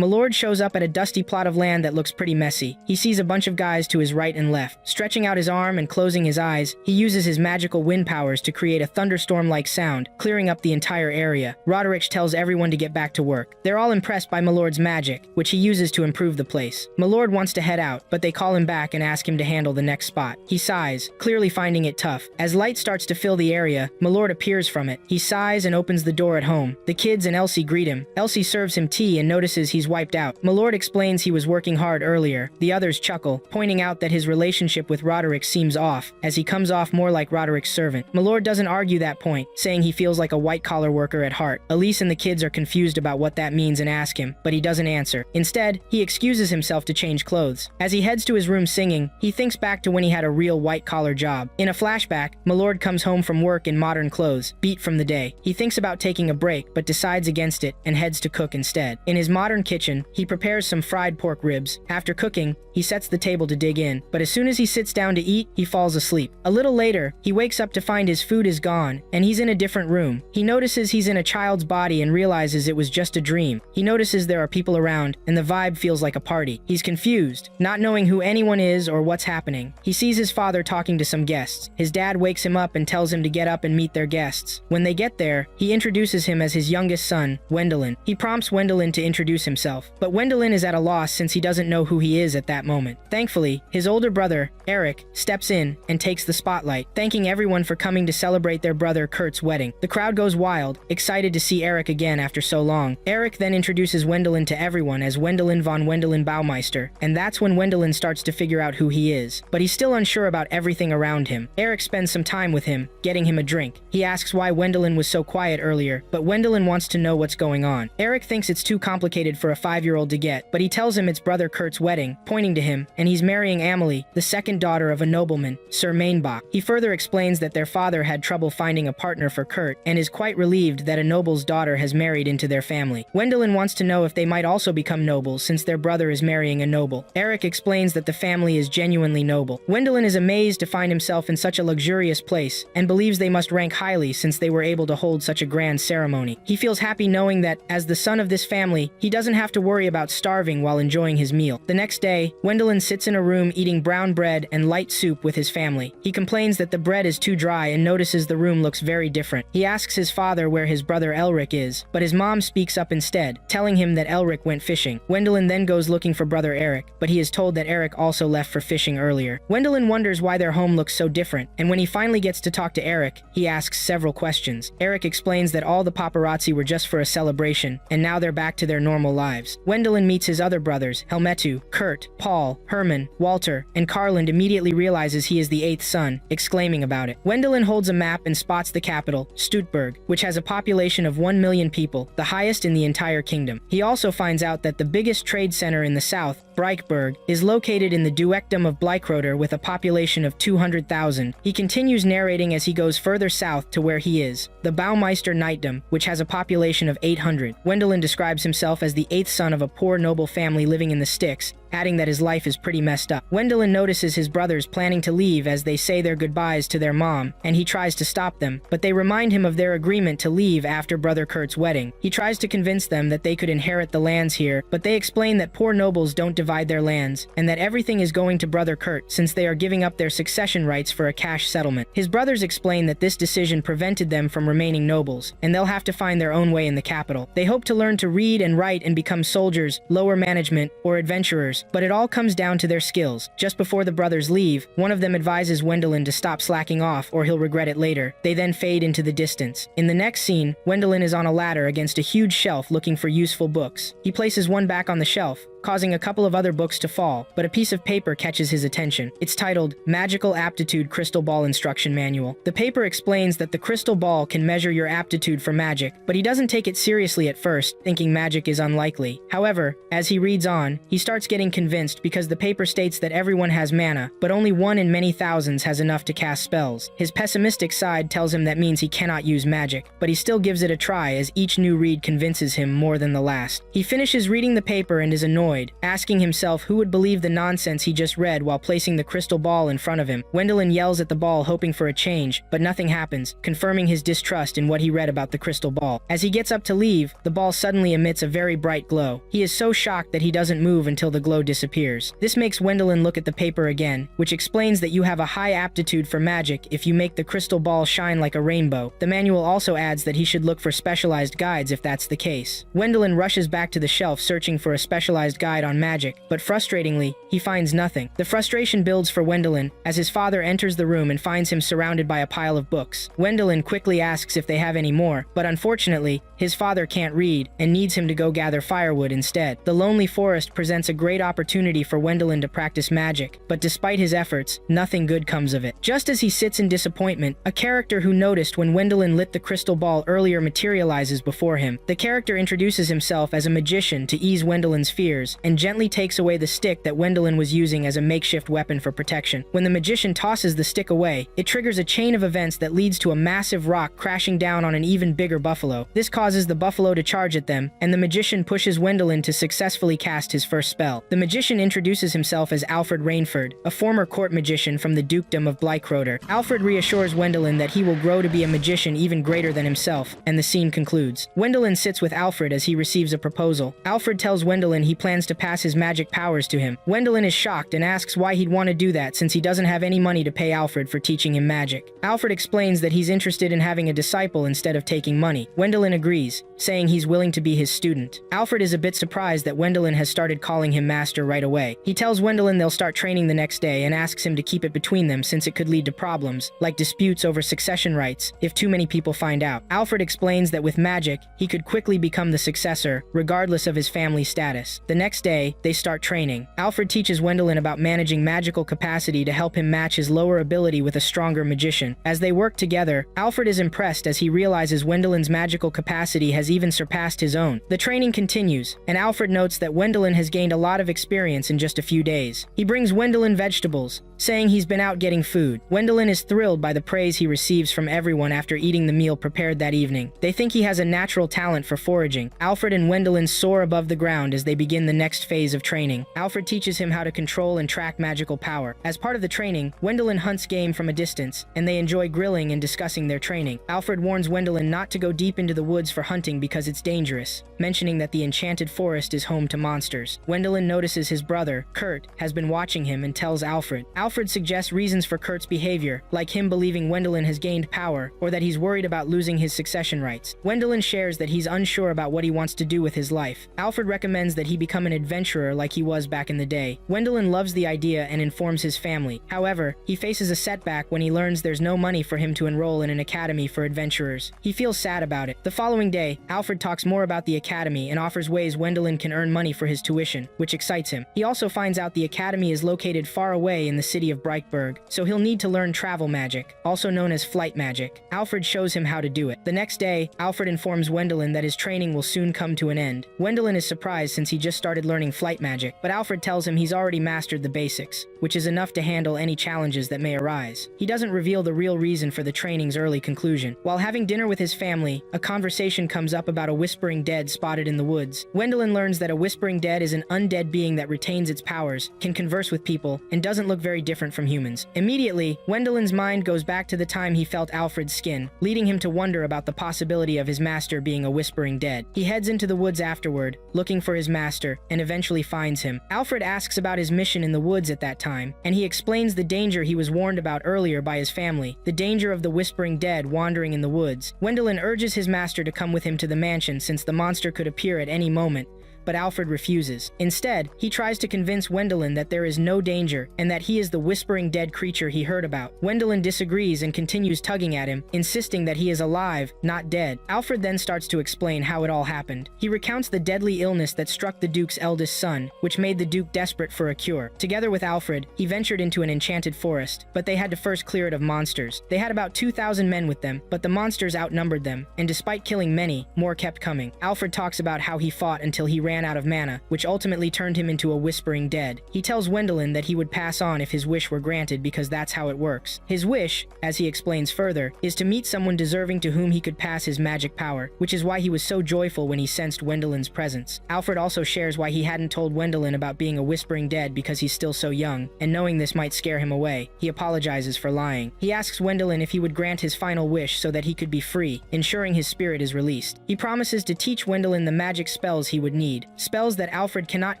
Meord shows up at a dusty plot of land that looks pretty messy. He sees a bunch of guys to his right and left. Stretching out his arm and closing his eyes, he uses his magical wind powers to create a thunderstorm-like sound, clearing up the entire area. Roderick tells everyone to get back to work. They're all impressed by Meord's magic, which he uses to improve the place. Meord wants to head out, but they call him back and ask him to handle the next spot. He sighs, clearly finding it tough. As light starts to fill the area, Meord appears from it. He sighs and opens the door at home. The kids and Elsie greet him. Elsie serves him tea and notices he's wiped out. Meord explains he was working hard earlier. The others chuckle, pointing out that his relationship with Roderick seems off, as he comes off more like Roderick's servant. Meord doesn't argue that point, saying he feels like a white-collar worker at heart. Elise and the kids are confused about what that means and ask him, but he doesn't answer. Instead, he excuses himself to change clothes. As he heads to his room singing, he thinks back to when he had a real white-collar job. In a flashback, Meord comes home from work in modern clothes, beat from the day. He thinks about taking a break, but decides against it and heads to cook instead. In his modern kitchen, he prepares some fried pork ribs. After cooking, he sets the table to dig in, but as soon as he sits down to eat, he falls asleep. A little later, he wakes up to find his food is gone, and he's in a different room. He notices he's in a child's body and realizes it was just a dream. He notices there are people around, and the vibe feels like a party. He's confused, not knowing who anyone is or what's happening. He sees his father talking to some guests. His dad wakes him up and tells him to get up and meet their guests. When they get there, he introduces him as his youngest son, Wendelin. He prompts Wendelin to introduce himself, but Wendelin is at a loss since he doesn't know who he is at that moment. Thankfully, his older brother, Eric, steps in and takes the spotlight, thanking everyone for coming to celebrate their brother Kurt's wedding. The crowd goes wild, excited to see Eric again after so long. Eric then introduces Wendelin to everyone as Wendelin von Wendelin Baumeister, and that's when Wendelin starts to figure out who he is. But he's still unsure about everything around him. Eric spends some time with him, getting him a drink. He asks why Wendelin was so quiet earlier, but Wendelin wants to know what's going on. Eric thinks it's too complicated for a 5-year-old to get, but he tells him it's brother Kurt's wedding, pointing to him, and he's marrying Amelie, the second daughter of a nobleman, Sir Mainbach. He further explains that their father had trouble finding a partner for Kurt, and is quite relieved that a noble's daughter has married into their family. Wendelin wants to know if they might also become nobles since their brother is marrying a noble. Eric explains that the family is genuinely noble. Wendelin is amazed to find himself in such a luxurious place, and believes they must rank highly since they were able to hold such a grand ceremony. He feels happy knowing that, as the son of this family, he doesn't have to worry about starving while enjoying his meal. The next day, Wendelin sits in a room eating brown bread and light soup with his family. He complains that the bread is too dry and notices the room looks very different. He asks his father where his brother Elric is, but his mom speaks up instead, telling him that Elric went fishing. Wendelin then goes looking for brother Eric, but he is told that Eric also left for fishing earlier. Wendelin wonders why their home looks so different, and when he finally gets to talk to Eric, he asks several questions. Eric explains that all the paparazzi were just for a celebration, and now they're back to their normal lives. Wendelin meets his other brothers, Helmetu, Kurt, Paul, Herman, Walter, and Karland immediately realizes he is the 8th son, exclaiming about it. Wendelin holds a map and spots the capital, Stuttgart, which has a population of 1 million people, the highest in the entire kingdom. He also finds out that the biggest trade center in the south, Breichberg, is located in the dukedom of Bleichroder with a population of 200,000. He continues narrating as he goes further south to where he is, the Baumeister Knightdom, which has a population of 800. Wendelin describes himself as the 8th son of a poor noble family living in the sticks, adding that his life is pretty messed up. Wendelin notices his brothers planning to leave as they say their goodbyes to their mom, and he tries to stop them, but they remind him of their agreement to leave after brother Kurt's wedding. He tries to convince them that they could inherit the lands here, but they explain that poor nobles don't divide their lands, and that everything is going to brother Kurt since they are giving up their succession rights for a cash settlement. His brothers explain that this decision prevented them from remaining nobles, and they'll have to find their own way in the capital. They hope to learn to read and write and become soldiers, lower management, or adventurers, but it all comes down to their skills. Just before the brothers leave, one of them advises Wendelin to stop slacking off or he'll regret it later. They then fade into the distance. In the next scene, Wendelin is on a ladder against a huge shelf looking for useful books. He places one back on the shelf, causing a couple of other books to fall, but a piece of paper catches his attention. It's titled Magical Aptitude Crystal Ball Instruction Manual. The paper explains that the crystal ball can measure your aptitude for magic, but he doesn't take it seriously at first, thinking magic is unlikely. However, as he reads on, he starts getting convinced because the paper states that everyone has mana, but only one in many thousands has enough to cast spells. His pessimistic side tells him that means he cannot use magic, but he still gives it a try as each new read convinces him more than the last. He finishes reading the paper and is annoyed annoyed, asking himself who would believe the nonsense he just read while placing the crystal ball in front of him. Wendelin yells at the ball hoping for a change, but nothing happens, confirming his distrust in what he read about the crystal ball. As he gets up to leave, the ball suddenly emits a very bright glow. He is so shocked that he doesn't move until the glow disappears. This makes Wendelin look at the paper again, which explains that you have a high aptitude for magic if you make the crystal ball shine like a rainbow. The manual also adds that he should look for specialized guides if that's the case. Wendelin rushes back to the shelf searching for a specialized guide on magic, but frustratingly, he finds nothing. The frustration builds for Wendelin as his father enters the room and finds him surrounded by a pile of books. Wendelin quickly asks if they have any more, but unfortunately, his father can't read and needs him to go gather firewood instead. The lonely forest presents a great opportunity for Wendelin to practice magic, but despite his efforts, nothing good comes of it. Just as he sits in disappointment, a character who noticed when Wendelin lit the crystal ball earlier materializes before him. The character introduces himself as a magician to ease Wendelin's fears and gently takes away the stick that Wendelin was using as a makeshift weapon for protection. When the magician tosses the stick away, it triggers a chain of events that leads to a massive rock crashing down on an even bigger buffalo. This causes the buffalo to charge at them, and the magician pushes Wendelin to successfully cast his first spell. The magician introduces himself as Alfred Rainford, a former court magician from the dukedom of Blycroder. Alfred reassures Wendelin that he will grow to be a magician even greater than himself, and the scene concludes. Wendelin sits with Alfred as he receives a proposal. Alfred tells Wendelin he plans to pass his magic powers to him. Wendelin is shocked and asks why he'd want to do that since he doesn't have any money to pay Alfred for teaching him magic. Alfred explains that he's interested in having a disciple instead of taking money. Wendelin agrees, saying he's willing to be his student. Alfred is a bit surprised that Wendelin has started calling him master right away. He tells Wendelin they'll start training the next day and asks him to keep it between them since it could lead to problems, like disputes over succession rights, if too many people find out. Alfred explains that with magic, he could quickly become the successor, regardless of his family status. The next day, they start training. Alfred teaches Wendelin about managing magical capacity to help him match his lower ability with a stronger magician. As they work together, Alfred is impressed as he realizes Wendelin's magical capacity has even surpassed his own. The training continues, and Alfred notes that Wendelin has gained a lot of experience in just a few days. He brings Wendelin vegetables, saying he's been out getting food. Wendelin is thrilled by the praise he receives from everyone after eating the meal prepared that evening. They think he has a natural talent for foraging. Alfred and Wendelin soar above the ground as they begin the next phase of training. Alfred teaches him how to control and track magical power. As part of the training, Wendelin hunts game from a distance, and they enjoy grilling and discussing their training. Alfred warns Wendelin not to go deep into the woods for hunting because it's dangerous, mentioning that the enchanted forest is home to monsters. Wendelin notices his brother, Kurt, has been watching him and tells Alfred. Alfred suggests reasons for Kurt's behavior, like him believing Wendelin has gained power, or that he's worried about losing his succession rights. Wendelin shares that he's unsure about what he wants to do with his life. Alfred recommends that he become an adventurer like he was back in the day. Wendelin loves the idea and informs his family. However, he faces a setback when he learns there's no money for him to enroll in an academy for adventurers. He feels sad about it. The following day, Alfred talks more about the academy and offers ways Wendelin can earn money for his tuition, which excites him. He also finds out the academy is located far away in the city of Brightburg, so he'll need to learn travel magic, also known as flight magic. Alfred shows him how to do it. The next day, Alfred informs Wendelin that his training will soon come to an end. Wendelin is surprised since he just started learning flight magic, but Alfred tells him he's already mastered the basics, which is enough to handle any challenges that may arise. He doesn't reveal the real reason for the training's early conclusion. While having dinner with his family, a conversation comes up about a whispering dead spotted in the woods. Wendelin learns that a whispering dead is an undead being that retains its powers, can converse with people, and doesn't look very different from humans. Immediately, Wendelin's mind goes back to the time he felt Alfred's skin, leading him to wonder about the possibility of his master being a whispering dead. He heads into the woods afterward, looking for his master, and eventually finds him. Alfred asks about his mission in the woods at that time, and he explains the danger he was warned about earlier by his family, the danger of the whispering dead wandering in the woods. Wendelin urges his master to come with him to the mansion since the monster could appear at any moment, but Alfred refuses. Instead, he tries to convince Wendelin that there is no danger and that he is the whispering dead creature he heard about. Wendelin disagrees and continues tugging at him, insisting that he is alive, not dead. Alfred then starts to explain how it all happened. He recounts the deadly illness that struck the Duke's eldest son, which made the Duke desperate for a cure. Together with Alfred, he ventured into an enchanted forest, but they had to first clear it of monsters. They had about 2,000 men with them, but the monsters outnumbered them, and despite killing many, more kept coming. Alfred talks about how he fought until he ran ran out of mana, which ultimately turned him into a whispering dead. He tells Wendelin that he would pass on if his wish were granted because that's how it works. His wish, as he explains further, is to meet someone deserving to whom he could pass his magic power, which is why he was so joyful when he sensed Wendelin's presence. Alfred also shares why he hadn't told Wendelin about being a whispering dead because he's still so young, and knowing this might scare him away. He apologizes for lying. He asks Wendelin if he would grant his final wish so that he could be free, ensuring his spirit is released. He promises to teach Wendelin the magic spells he would need, spells that Alfred cannot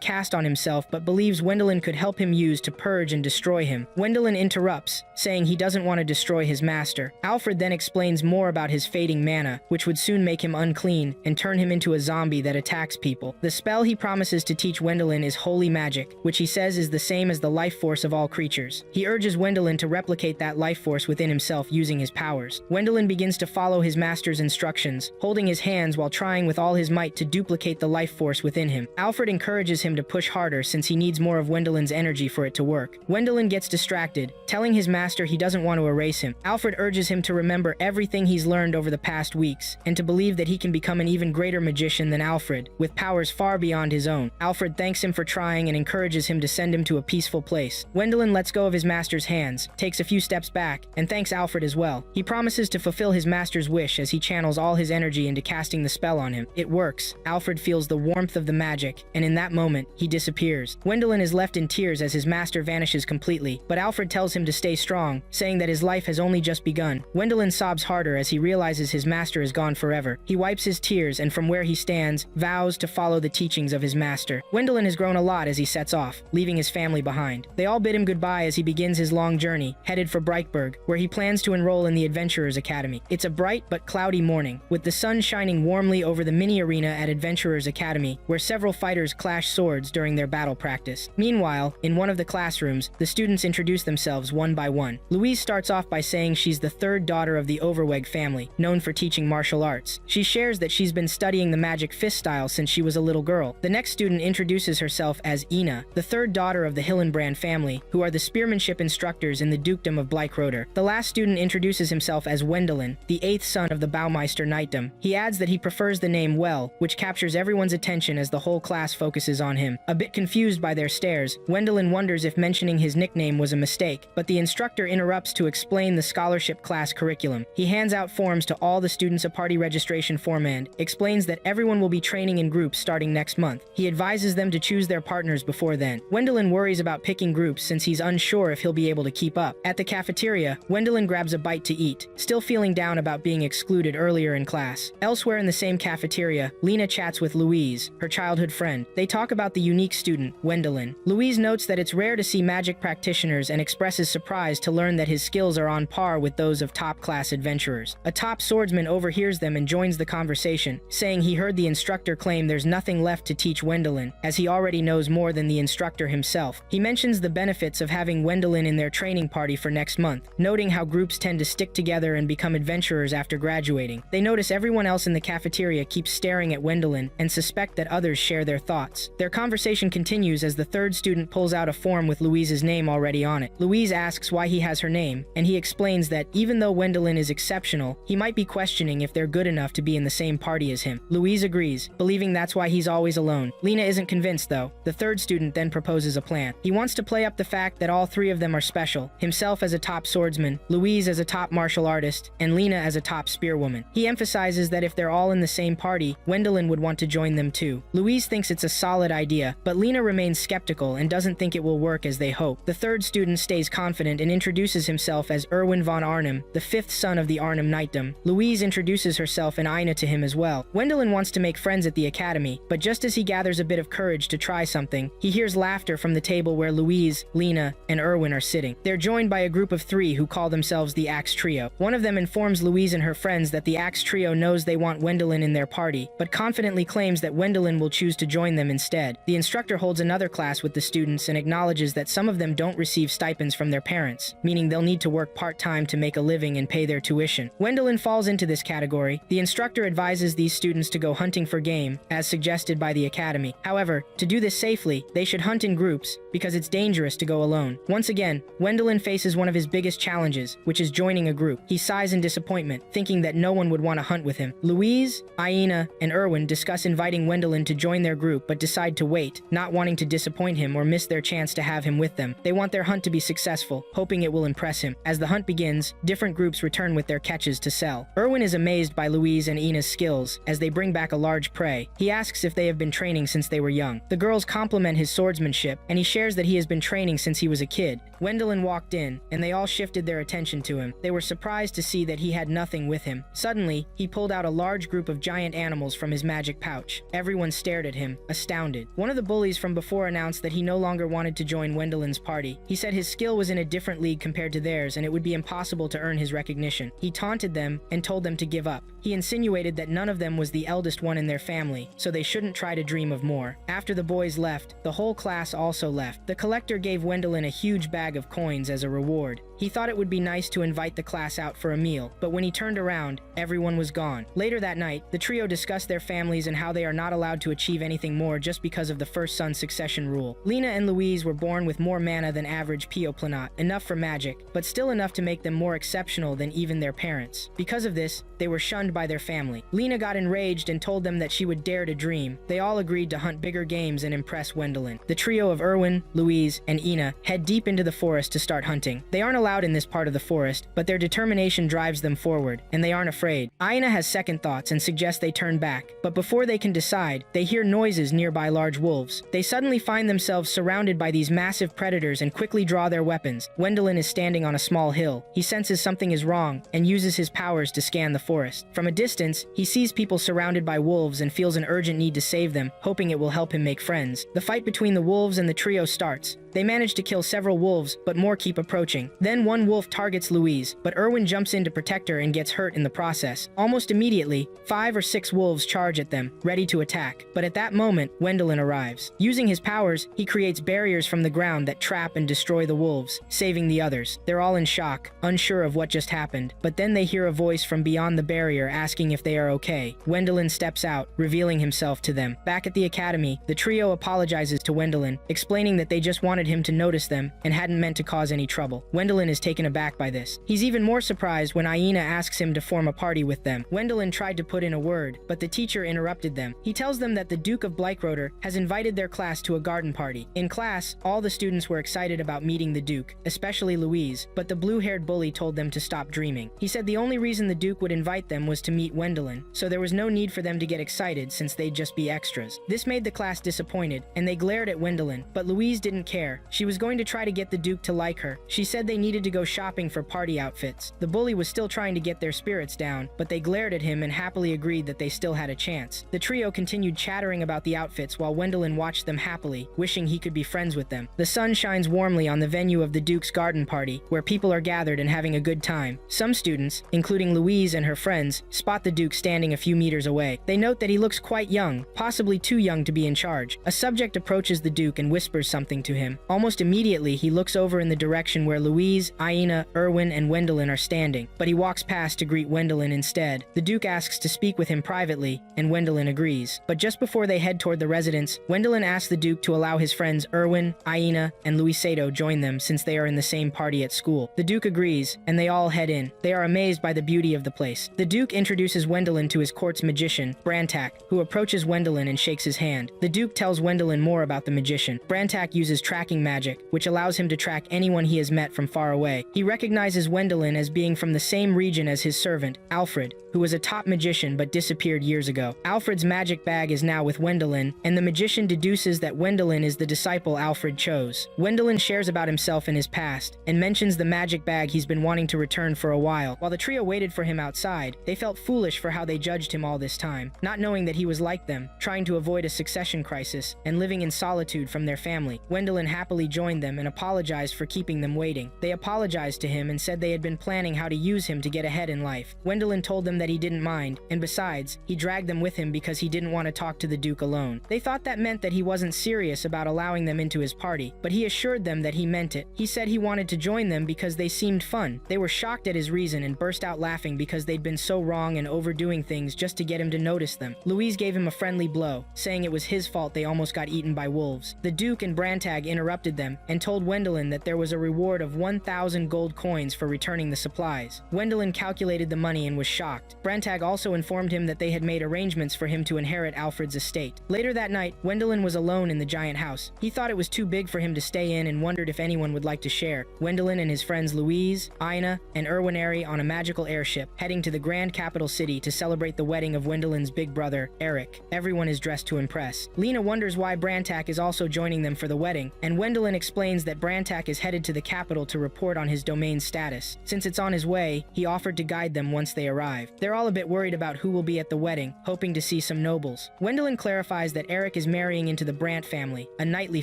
cast on himself but believes Wendelin could help him use to purge and destroy him. Wendelin interrupts, saying he doesn't want to destroy his master. Alfred then explains more about his fading mana, which would soon make him unclean and turn him into a zombie that attacks people. The spell he promises to teach Wendelin is holy magic, which he says is the same as the life force of all creatures. He urges Wendelin to replicate that life force within himself using his powers. Wendelin begins to follow his master's instructions, holding his hands while trying with all his might to duplicate the life force within him. Alfred encourages him to push harder since he needs more of Wendelin's energy for it to work. Wendelin gets distracted, telling his master he doesn't want to erase him. Alfred urges him to remember everything he's learned over the past weeks, and to believe that he can become an even greater magician than Alfred, with powers far beyond his own. Alfred thanks him for trying and encourages him to send him to a peaceful place. Wendelin lets go of his master's hands, takes a few steps back, and thanks Alfred as well. He promises to fulfill his master's wish as he channels all his energy into casting the spell on him. It works. Alfred feels the warmth of the magic, and in that moment, he disappears. Wendelin is left in tears as his master vanishes completely, but Alfred tells him to stay strong, saying that his life has only just begun. Wendelin sobs harder as he realizes his master is gone forever. He wipes his tears and from where he stands, vows to follow the teachings of his master. Wendelin has grown a lot as he sets off, leaving his family behind. They all bid him goodbye as he begins his long journey, headed for Breitberg, where he plans to enroll in the Adventurers Academy. It's a bright but cloudy morning, with the sun shining warmly over the mini-arena at Adventurers Academy, where several fighters clash swords during their battle practice. Meanwhile, in one of the classrooms, the students introduce themselves one by one. Louise starts off by saying she's the third daughter of the Overweg family, known for teaching martial arts. She shares that she's been studying the magic fist style since she was a little girl. The next student introduces herself as Ina, the third daughter of the Hillenbrand family, who are the spearmanship instructors in the dukedom of Bleichroder. The last student introduces himself as Wendelin, the eighth son of the Baumeister knightdom. He adds that he prefers the name Well, which captures everyone's attention as the whole class focuses on him. A bit confused by their stares, Wendelin wonders if mentioning his nickname was a mistake, but the instructor interrupts to explain the scholarship class curriculum. He hands out forms to all the students a party registration form and explains that everyone will be training in groups starting next month. He advises them to choose their partners before then. Wendelin worries about picking groups since he's unsure if he'll be able to keep up. At the cafeteria, Wendelin grabs a bite to eat, still feeling down about being excluded earlier in class. Elsewhere in the same cafeteria, Lena chats with Louise, her childhood friend. They talk about the unique student, Wendelin. Louise notes that it's rare to see magic practitioners and expresses surprise to learn that his skills are on par with those of top-class adventurers. A top swordsman overhears them and joins the conversation, saying he heard the instructor claim there's nothing left to teach Wendelin, as he already knows more than the instructor himself. He mentions the benefits of having Wendelin in their training party for next month, noting how groups tend to stick together and become adventurers after graduating. They notice everyone else in the cafeteria keeps staring at Wendelin and suspect that others share their thoughts. Their conversation continues as the third student pulls out a form with Louise's name already on it. Louise asks why he has her name, and he explains that even though Wendelin is exceptional, he might be questioning if they're good enough to be in the same party as him. Louise agrees, believing that's why he's always alone. Lena isn't convinced though. The third student then proposes a plan. He wants to play up the fact that all three of them are special, himself as a top swordsman, Louise as a top martial artist, and Lena as a top spearwoman. He emphasizes that if they're all in the same party, Wendelin would want to join them too. Louise thinks it's a solid idea, but Lena remains skeptical and doesn't think it will work as they hope. The third student stays confident and introduces himself as Erwin von Arnhem, the fifth son of the Arnhem knightdom. Louise introduces herself and Ina to him as well. Wendelin wants to make friends at the academy, but just as he gathers a bit of courage to try something, he hears laughter from the table where Louise, Lena, and Erwin are sitting. They're joined by a group of three who call themselves the Axe Trio. One of them informs Louise and her friends that the Axe Trio knows they want Wendelin in their party, but confidently claims that Wendelin will choose to join them instead. The instructor holds another class with the students and acknowledges that some of them don't receive stipends from their parents, meaning they'll need to work part-time to make a living and pay their tuition. Wendelin falls into this category. The instructor advises these students to go hunting for game, as suggested by the academy. However, to do this safely, they should hunt in groups, because it's dangerous to go alone. Once again, Wendelin faces one of his biggest challenges, which is joining a group. He sighs in disappointment, thinking that no one would want to hunt with him. Louise, Ina, and Erwin discuss inviting Wendelin Wendolin to join their group but decide to wait, not wanting to disappoint him or miss their chance to have him with them. They want their hunt to be successful, hoping it will impress him. As the hunt begins, different groups return with their catches to sell. Erwin is amazed by Louise and Ina's skills as they bring back a large prey. He asks if they have been training since they were young. The girls compliment his swordsmanship, and he shares that he has been training since he was a kid. Wendolin walked in, and they all shifted their attention to him. They were surprised to see that he had nothing with him. Suddenly, he pulled out a large group of giant animals from his magic pouch. Everyone stared at him, astounded. One of the bullies from before announced that he no longer wanted to join Wendolin's party. He said his skill was in a different league compared to theirs, and it would be impossible to earn his recognition. He taunted them and told them to give up. He insinuated that none of them was the eldest one in their family, so they shouldn't try to dream of more. After the boys left, the whole class also left. The collector gave Wendolin a huge bag of coins as a reward. He thought it would be nice to invite the class out for a meal, but when he turned around, everyone was gone. Later that night, the trio discussed their families and how they are not allowed to achieve anything more just because of the first son succession rule. Lena and Louise were born with more mana than average Pioplanat, enough for magic, but still enough to make them more exceptional than even their parents. Because of this, they were shunned by their family. Lena got enraged and told them that she would dare to dream. They all agreed to hunt bigger games and impress Wendolin. The trio of Erwin, Louise, and Ina head deep into the forest to start hunting. They aren't allowed in this part of the forest, but their determination drives them forward, and they aren't afraid. Ina has second thoughts and suggests they turn back, but before they can decide, they hear noises nearby large wolves. They suddenly find themselves surrounded by these massive predators and quickly draw their weapons. Wendolin is standing on a small hill. He senses something is wrong and uses his powers to scan the forest. From a distance, he sees people surrounded by wolves and feels an urgent need to save them, hoping it will help him make friends. The fight between the wolves and the trio starts. They manage to kill several wolves, but more keep approaching. Then one wolf targets Louise, but Erwin jumps in to protect her and gets hurt in the process. Almost immediately, 5 or 6 wolves charge at them, ready to attack. But at that moment, Wendolin arrives. Using his powers, he creates barriers from the ground that trap and destroy the wolves, saving the others. They're all in shock, unsure of what just happened. But then they hear a voice from beyond the barrier asking if they are okay. Wendolin steps out, revealing himself to them. Back at the academy, the trio apologizes to Wendolin, explaining that they just wanted him to notice them and hadn't meant to cause any trouble. Wendolin is taken aback by this. He's even more surprised when Ina asks him to form a party with them. Wendolin tried to put in a word, but the teacher interrupted them. He tells them that the Duke of Bleichroder has invited their class to a garden party. In class, all the students were excited about meeting the Duke, especially Louise, but the blue-haired bully told them to stop dreaming. He said the only reason the Duke would invite them was to meet Wendolin, so there was no need for them to get excited since they'd just be extras. This made the class disappointed, and they glared at Wendolin, but Louise didn't care. She was going to try to get the Duke to like her. She said they needed to go shopping for party outfits. The bully was still trying to get their spirits down, but they glared at him and happily agreed that they still had a chance. The trio continued chattering about the outfits while Wendolin watched them happily, wishing he could be friends with them. The sun shines warmly on the venue of the Duke's garden party, where people are gathered and having a good time. Some students, including Louise and her friends, spot the Duke standing a few meters away. They note that he looks quite young, possibly too young to be in charge. A subject approaches the Duke and whispers something to him. Almost immediately, he looks over in the direction where Louise, Ina, Erwin, and Wendolin are standing, but he walks past to greet Wendolin instead. The Duke asks to speak with him privately, and Wendolin agrees. But just before they head toward the residence, Wendolin asks the Duke to allow his friends Erwin, Ina, and Luisato join them since they are in the same party at school. The Duke agrees, and they all head in. They are amazed by the beauty of the place. The Duke introduces Wendolin to his court's magician, Brantak, who approaches Wendolin and shakes his hand. The Duke tells Wendolin more about the magician. Brantak uses tracking magic, which allows him to track anyone he has met from far away. He recognizes Wendolin as being from the same region as his servant, Alfred, who was a top magician but disappeared years ago. Alfred's magic bag is now with Wendolin, and the magician deduces that Wendolin is the disciple Alfred chose. Wendolin shares about himself and his past, and mentions the magic bag he's been wanting to return for a while. While the trio waited for him outside, they felt foolish for how they judged him all this time, not knowing that he was like them, trying to avoid a succession crisis, and living in solitude from their family. Wendolin happily joined them and apologized for keeping them waiting. They apologized to him and said they had been planning how to use him to get ahead in life. Wendolin told them that he didn't mind, and besides, he dragged them with him because he didn't want to talk to the Duke alone. They thought that meant that he wasn't serious about allowing them into his party, but he assured them that he meant it. He said he wanted to join them because they seemed fun. They were shocked at his reason and burst out laughing because they'd been so wrong and overdoing things just to get him to notice them. Louise gave him a friendly blow, saying it was his fault they almost got eaten by wolves. The Duke and Brantag interrupted them and told Wendolin that there was a reward of 1,000 gold coins for returning the supplies. Wendolin calculated the money and was shocked. Brantag also informed him that they had made arrangements for him to inherit Alfred's Alfred's estate. Later that night, Wendelin was alone in the giant house. He thought it was too big for him to stay in and wondered if anyone would like to share. Wendelin and his friends Louise, Ina, and Erwinary on a magical airship, heading to the grand capital city to celebrate the wedding of Wendelin's big brother, Eric. Everyone is dressed to impress. Lena wonders why Brantak is also joining them for the wedding, and Wendelin explains that Brantak is headed to the capital to report on his domain's status. Since it's on his way, he offered to guide them once they arrive. They're all a bit worried about who will be at the wedding, hoping to see some nobles. Wendelin clarifies that Eric is marrying into the Brandt family, a knightly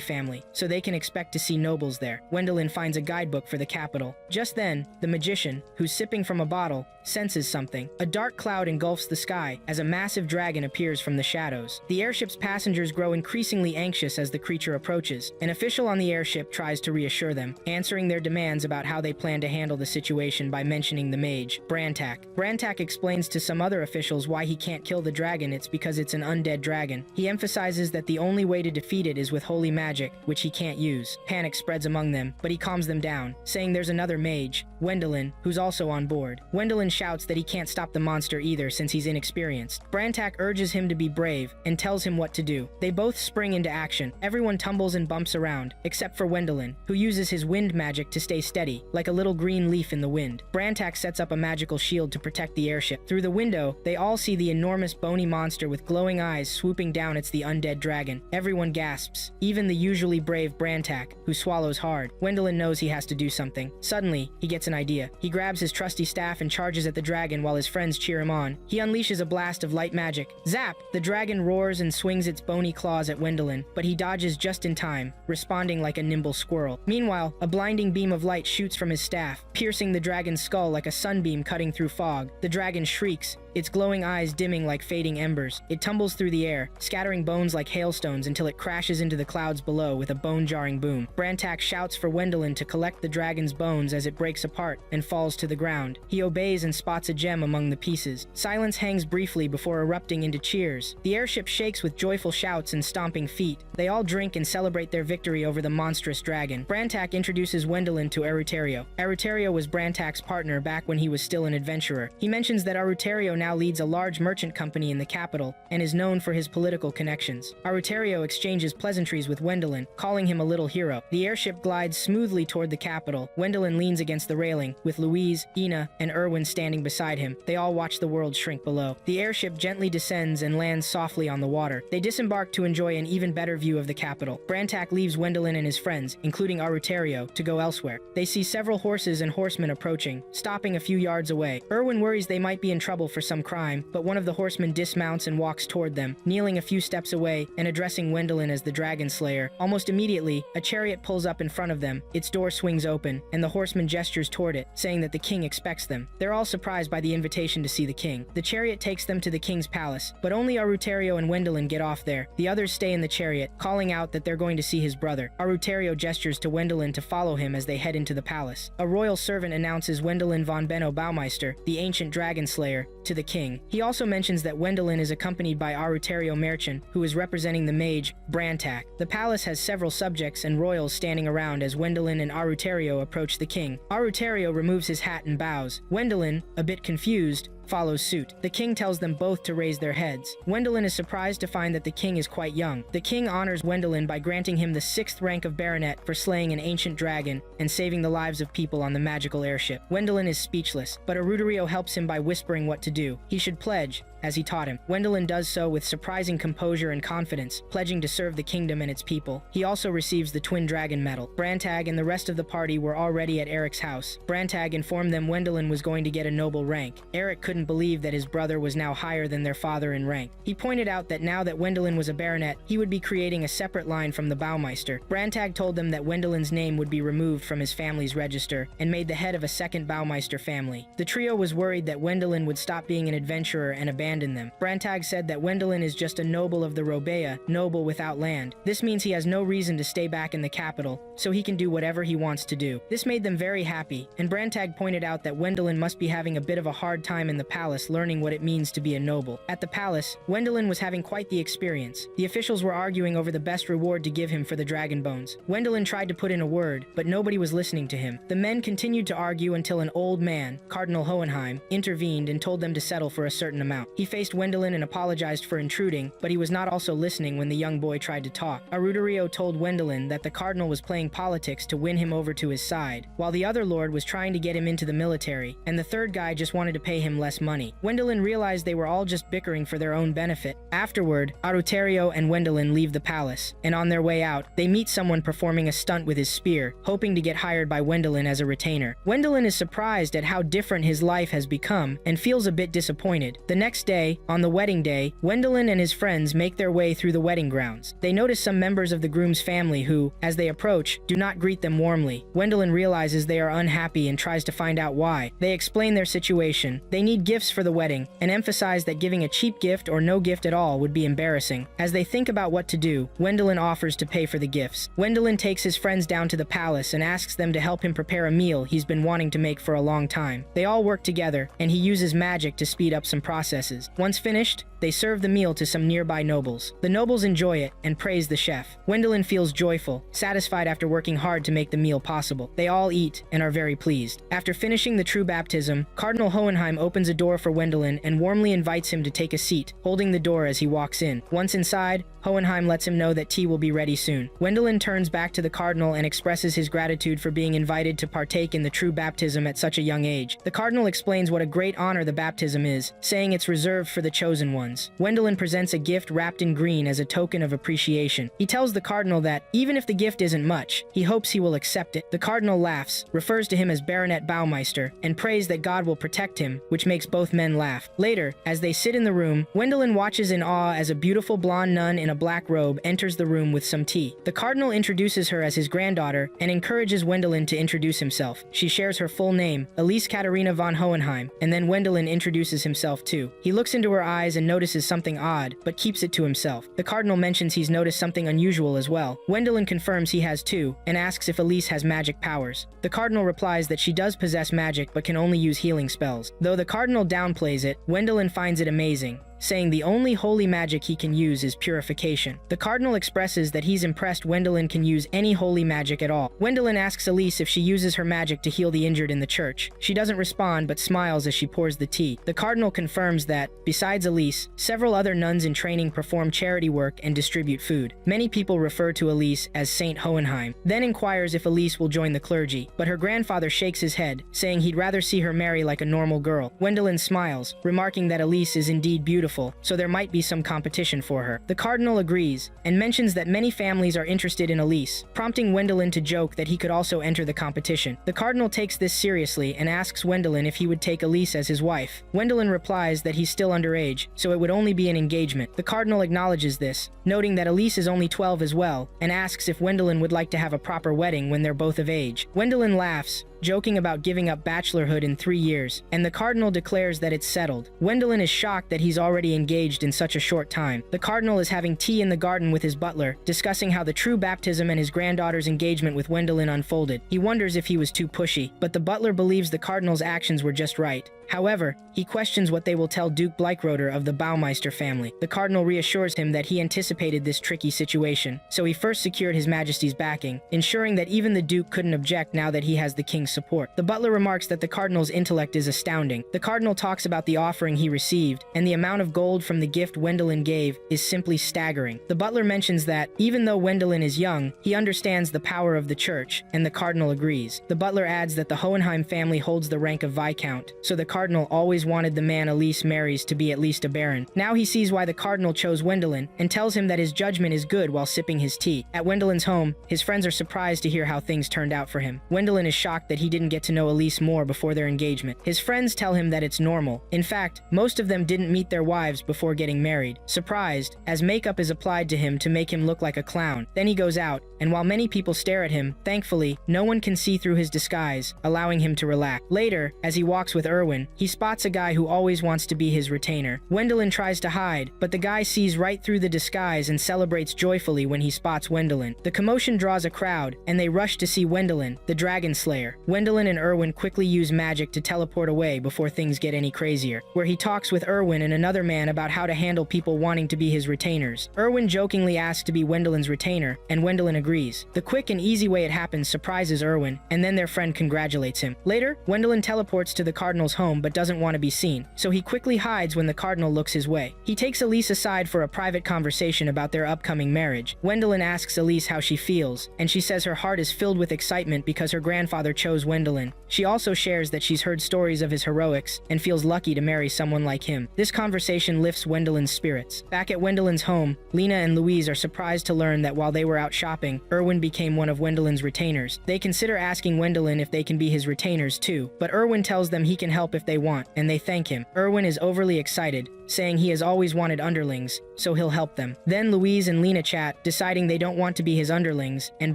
family, so they can expect to see nobles there. Wendelin finds a guidebook for the capital. Just then, the magician, who's sipping from a bottle, senses something. A dark cloud engulfs the sky as a massive dragon appears from the shadows. The airship's passengers grow increasingly anxious as the creature approaches. An official on the airship tries to reassure them, answering their demands about how they plan to handle the situation by mentioning the mage, Brantak. Brantak explains to some other officials why he can't kill the dragon. It's because it's an undead dragon. He emphasizes that the only way to defeat it is with holy magic, which he can't use. Panic spreads among them, but he calms them down, saying there's another mage, Wendelin, who's also on board. Wendelin shouts that he can't stop the monster either since he's inexperienced. Brantak urges him to be brave and tells him what to do. They both spring into action. Everyone tumbles and bumps around, except for Wendelin, who uses his wind magic to stay steady, like a little green leaf in the wind. Brantak sets up a magical shield to protect the airship. Through the window, they all see the enormous bony monster with glowing eyes swooping down. It's the undead dragon. Everyone gasps, even the usually brave Brantak, who swallows hard. Wendelin knows he has to do something. Suddenly, he gets an idea. He grabs his trusty staff and charges at the dragon while his friends cheer him on. He unleashes a blast of light magic. Zap! The dragon roars and swings its bony claws at Wendelin, but he dodges just in time, responding like a nimble squirrel. Meanwhile, a blinding beam of light shoots from his staff, piercing the dragon's skull like a sunbeam cutting through fog. The dragon shrieks, its glowing eyes dimming like fading embers. It tumbles through the air, scattering bones like hailstones until it crashes into the clouds below with a bone-jarring boom. Brantak shouts for Wendelin to collect the dragon's bones as it breaks apart and falls to the ground. He obeys and spots a gem among the pieces. Silence hangs briefly before erupting into cheers. The airship shakes with joyful shouts and stomping feet. They all drink and celebrate their victory over the monstrous dragon. Brantak introduces Wendelin to Aruterio. Aruterio was Brantak's partner back when he was still an adventurer. He mentions that Aruterio now leads a large merchant company in the capital and is known for his political connections. Aruterio exchanges pleasantries with Wendelin, calling him a little hero. The airship glides smoothly toward the capital. Wendelin leans against the railing, with Louise, Ina, and Erwin standing beside him. They all watch the world shrink below. The airship gently descends and lands softly on the water. They disembark to enjoy an even better view of the capital. Brantak leaves Wendelin and his friends, including Aruterio, to go elsewhere. They see several horses and horsemen approaching, stopping a few yards away. Erwin worries they might be in trouble for some crime, but one of the horsemen dismounts and walks toward them, kneeling a few steps away and addressing Wendelin as the Dragon Slayer. Almost immediately, a chariot pulls up in front of them. Its door swings open, and the horseman gestures toward it, saying that the king expects them. They're all surprised by the invitation to see the king. The chariot takes them to the king's palace, but only Aruterio and Wendelin get off there. The others stay in the chariot, calling out that they're going to see his brother. Aruterio gestures to Wendelin to follow him as they head into the palace. A royal servant announces Wendelin von Benno Baumeister, the ancient dragon slayer, to the king. He also mentions that Wendelin is accompanied by Aruterio Merchant, who is representing the mage, Brantak. The palace has several subjects and royals standing around as Wendelin and Aruterio approach the king. Aruterio removes his hat and bows. Wendelin, a bit confused, follows suit. The king tells them both to raise their heads. Wendelin is surprised to find that the king is quite young. The king honors Wendelin by granting him the 6th rank of baronet for slaying an ancient dragon and saving the lives of people on the magical airship. Wendelin is speechless, but Aruterio helps him by whispering what to do. He should pledge, as he taught him. Wendelin does so with surprising composure and confidence, pledging to serve the kingdom and its people. He also receives the twin dragon medal. Brantag and the rest of the party were already at Eric's house. Brantag informed them Wendelin was going to get a noble rank. Eric couldn't believe that his brother was now higher than their father in rank. He pointed out that now that Wendelin was a baronet, he would be creating a separate line from the Baumeister. Brantag told them that Wendelin's name would be removed from his family's register and made the head of a second Baumeister family. The trio was worried that Wendelin would stop being an adventurer and abandon them. Brantag said that Wendelin is just a noble of the Robea, noble without land. This means he has no reason to stay back in the capital, so he can do whatever he wants to do. This made them very happy, and Brantag pointed out that Wendelin must be having a bit of a hard time in the palace learning what it means to be a noble. At the palace, Wendelin was having quite the experience. The officials were arguing over the best reward to give him for the dragon bones. Wendelin tried to put in a word, but nobody was listening to him. The men continued to argue until an old man, Cardinal Hohenheim, intervened and told them to settle for a certain amount. He faced Wendelin and apologized for intruding, but he was not also listening when the young boy tried to talk. Ryo told Wendelin that the cardinal was playing politics to win him over to his side, while the other lord was trying to get him into the military, and the third guy just wanted to pay him less money. Wendelin realized they were all just bickering for their own benefit. Afterward, Ryo and Wendelin leave the palace, and on their way out, they meet someone performing a stunt with his spear, hoping to get hired by Wendelin as a retainer. Wendelin is surprised at how different his life has become, and feels a bit disappointed. The next day, on the wedding day, Wendelin and his friends make their way through the wedding grounds. They notice some members of the groom's family who, as they approach, do not greet them warmly. Wendelin realizes they are unhappy and tries to find out why. They explain their situation. They need gifts for the wedding, and emphasize that giving a cheap gift or no gift at all would be embarrassing. As they think about what to do, Wendelin offers to pay for the gifts. Wendelin takes his friends down to the palace and asks them to help him prepare a meal he's been wanting to make for a long time. They all work together, and he uses magic to speed up some processes. Once finished, they serve the meal to some nearby nobles. The nobles enjoy it and praise the chef. Wendelin feels joyful, satisfied after working hard to make the meal possible. They all eat and are very pleased. After finishing the true baptism, Cardinal Hohenheim opens a door for Wendelin and warmly invites him to take a seat, holding the door as he walks in. Once inside, Hohenheim lets him know that tea will be ready soon. Wendelin turns back to the cardinal and expresses his gratitude for being invited to partake in the true baptism at such a young age. The cardinal explains what a great honor the baptism is, saying it's reserved for the chosen ones. Wendelin presents a gift wrapped in green as a token of appreciation. He tells the cardinal that, even if the gift isn't much, he hopes he will accept it. The cardinal laughs, refers to him as Baronet Baumeister, and prays that God will protect him, which makes both men laugh. Later, as they sit in the room, Wendelin watches in awe as a beautiful blonde nun in a black robe enters the room with some tea. The cardinal introduces her as his granddaughter and encourages Wendelin to introduce himself. She shares her full name, Elise Katharina von Hohenheim, and then Wendelin introduces himself too. He looks into her eyes and notices something odd, but keeps it to himself. The cardinal mentions he's noticed something unusual as well. Wendelin confirms he has too, and asks if Elise has magic powers. The cardinal replies that she does possess magic but can only use healing spells. Though the cardinal downplays it, Wendelin finds it amazing, saying the only holy magic he can use is purification. The cardinal expresses that he's impressed Wendelin can use any holy magic at all. Wendelin asks Elise if she uses her magic to heal the injured in the church. She doesn't respond but smiles as she pours the tea. The cardinal confirms that, besides Elise, several other nuns in training perform charity work and distribute food. Many people refer to Elise as Saint Hohenheim, then inquires if Elise will join the clergy, but her grandfather shakes his head, saying he'd rather see her marry like a normal girl. Wendelin smiles, remarking that Elise is indeed beautiful, so there might be some competition for her. The cardinal agrees, and mentions that many families are interested in Elise, prompting Wendelin to joke that he could also enter the competition. The cardinal takes this seriously and asks Wendelin if he would take Elise as his wife. Wendelin replies that he's still underage, so it would only be an engagement. The cardinal acknowledges this, noting that Elise is only 12 as well, and asks if Wendelin would like to have a proper wedding when they're both of age. Wendelin laughs, joking about giving up bachelorhood in 3 years, and the cardinal declares that it's settled. Wendelin is shocked that he's already engaged in such a short time. The cardinal is having tea in the garden with his butler, discussing how the true baptism and his granddaughter's engagement with Wendelin unfolded. He wonders if he was too pushy, but the butler believes the cardinal's actions were just right. However, he questions what they will tell Duke Bleichroder of the Baumeister family. The cardinal reassures him that he anticipated this tricky situation, so he first secured His Majesty's backing, ensuring that even the Duke couldn't object now that he has the king's support. The butler remarks that the cardinal's intellect is astounding. The cardinal talks about the offering he received, and the amount of gold from the gift Wendelin gave is simply staggering. The butler mentions that, even though Wendelin is young, he understands the power of the church, and the cardinal agrees. The butler adds that the Hohenheim family holds the rank of Viscount, so the cardinal always wanted the man Elise marries to be at least a baron. Now he sees why the cardinal chose Wendelin, and tells him that his judgment is good while sipping his tea. At Wendelin's home, his friends are surprised to hear how things turned out for him. Wendelin is shocked that he didn't get to know Elise more before their engagement. His friends tell him that it's normal. In fact, most of them didn't meet their wives before getting married. Surprised, as makeup is applied to him to make him look like a clown. Then he goes out, and while many people stare at him, thankfully, no one can see through his disguise, allowing him to relax. Later, as he walks with Erwin, he spots a guy who always wants to be his retainer. Wendelin tries to hide, but the guy sees right through the disguise and celebrates joyfully when he spots Wendelin. The commotion draws a crowd, and they rush to see Wendelin, the Dragon Slayer. Wendelin and Erwin quickly use magic to teleport away before things get any crazier, where he talks with Erwin and another man about how to handle people wanting to be his retainers. Erwin jokingly asks to be Wendelin's retainer, and Wendelin agrees. The quick and easy way it happens surprises Erwin, and then their friend congratulates him. Later, Wendelin teleports to the cardinal's home home but doesn't want to be seen, so he quickly hides when the cardinal looks his way. He takes Elise aside for a private conversation about their upcoming marriage. Wendelin asks Elise how she feels, and she says her heart is filled with excitement because her grandfather chose Wendelin. She also shares that she's heard stories of his heroics and feels lucky to marry someone like him. This conversation lifts Wendelin's spirits. Back at Wendelin's home, Lena and Louise are surprised to learn that while they were out shopping, Erwin became one of Wendelin's retainers. They consider asking Wendelin if they can be his retainers too, but Erwin tells them he can help if they want, and they thank him. Erwin is overly excited, saying he has always wanted underlings, so he'll help them. Then Louise and Lena chat, deciding they don't want to be his underlings, and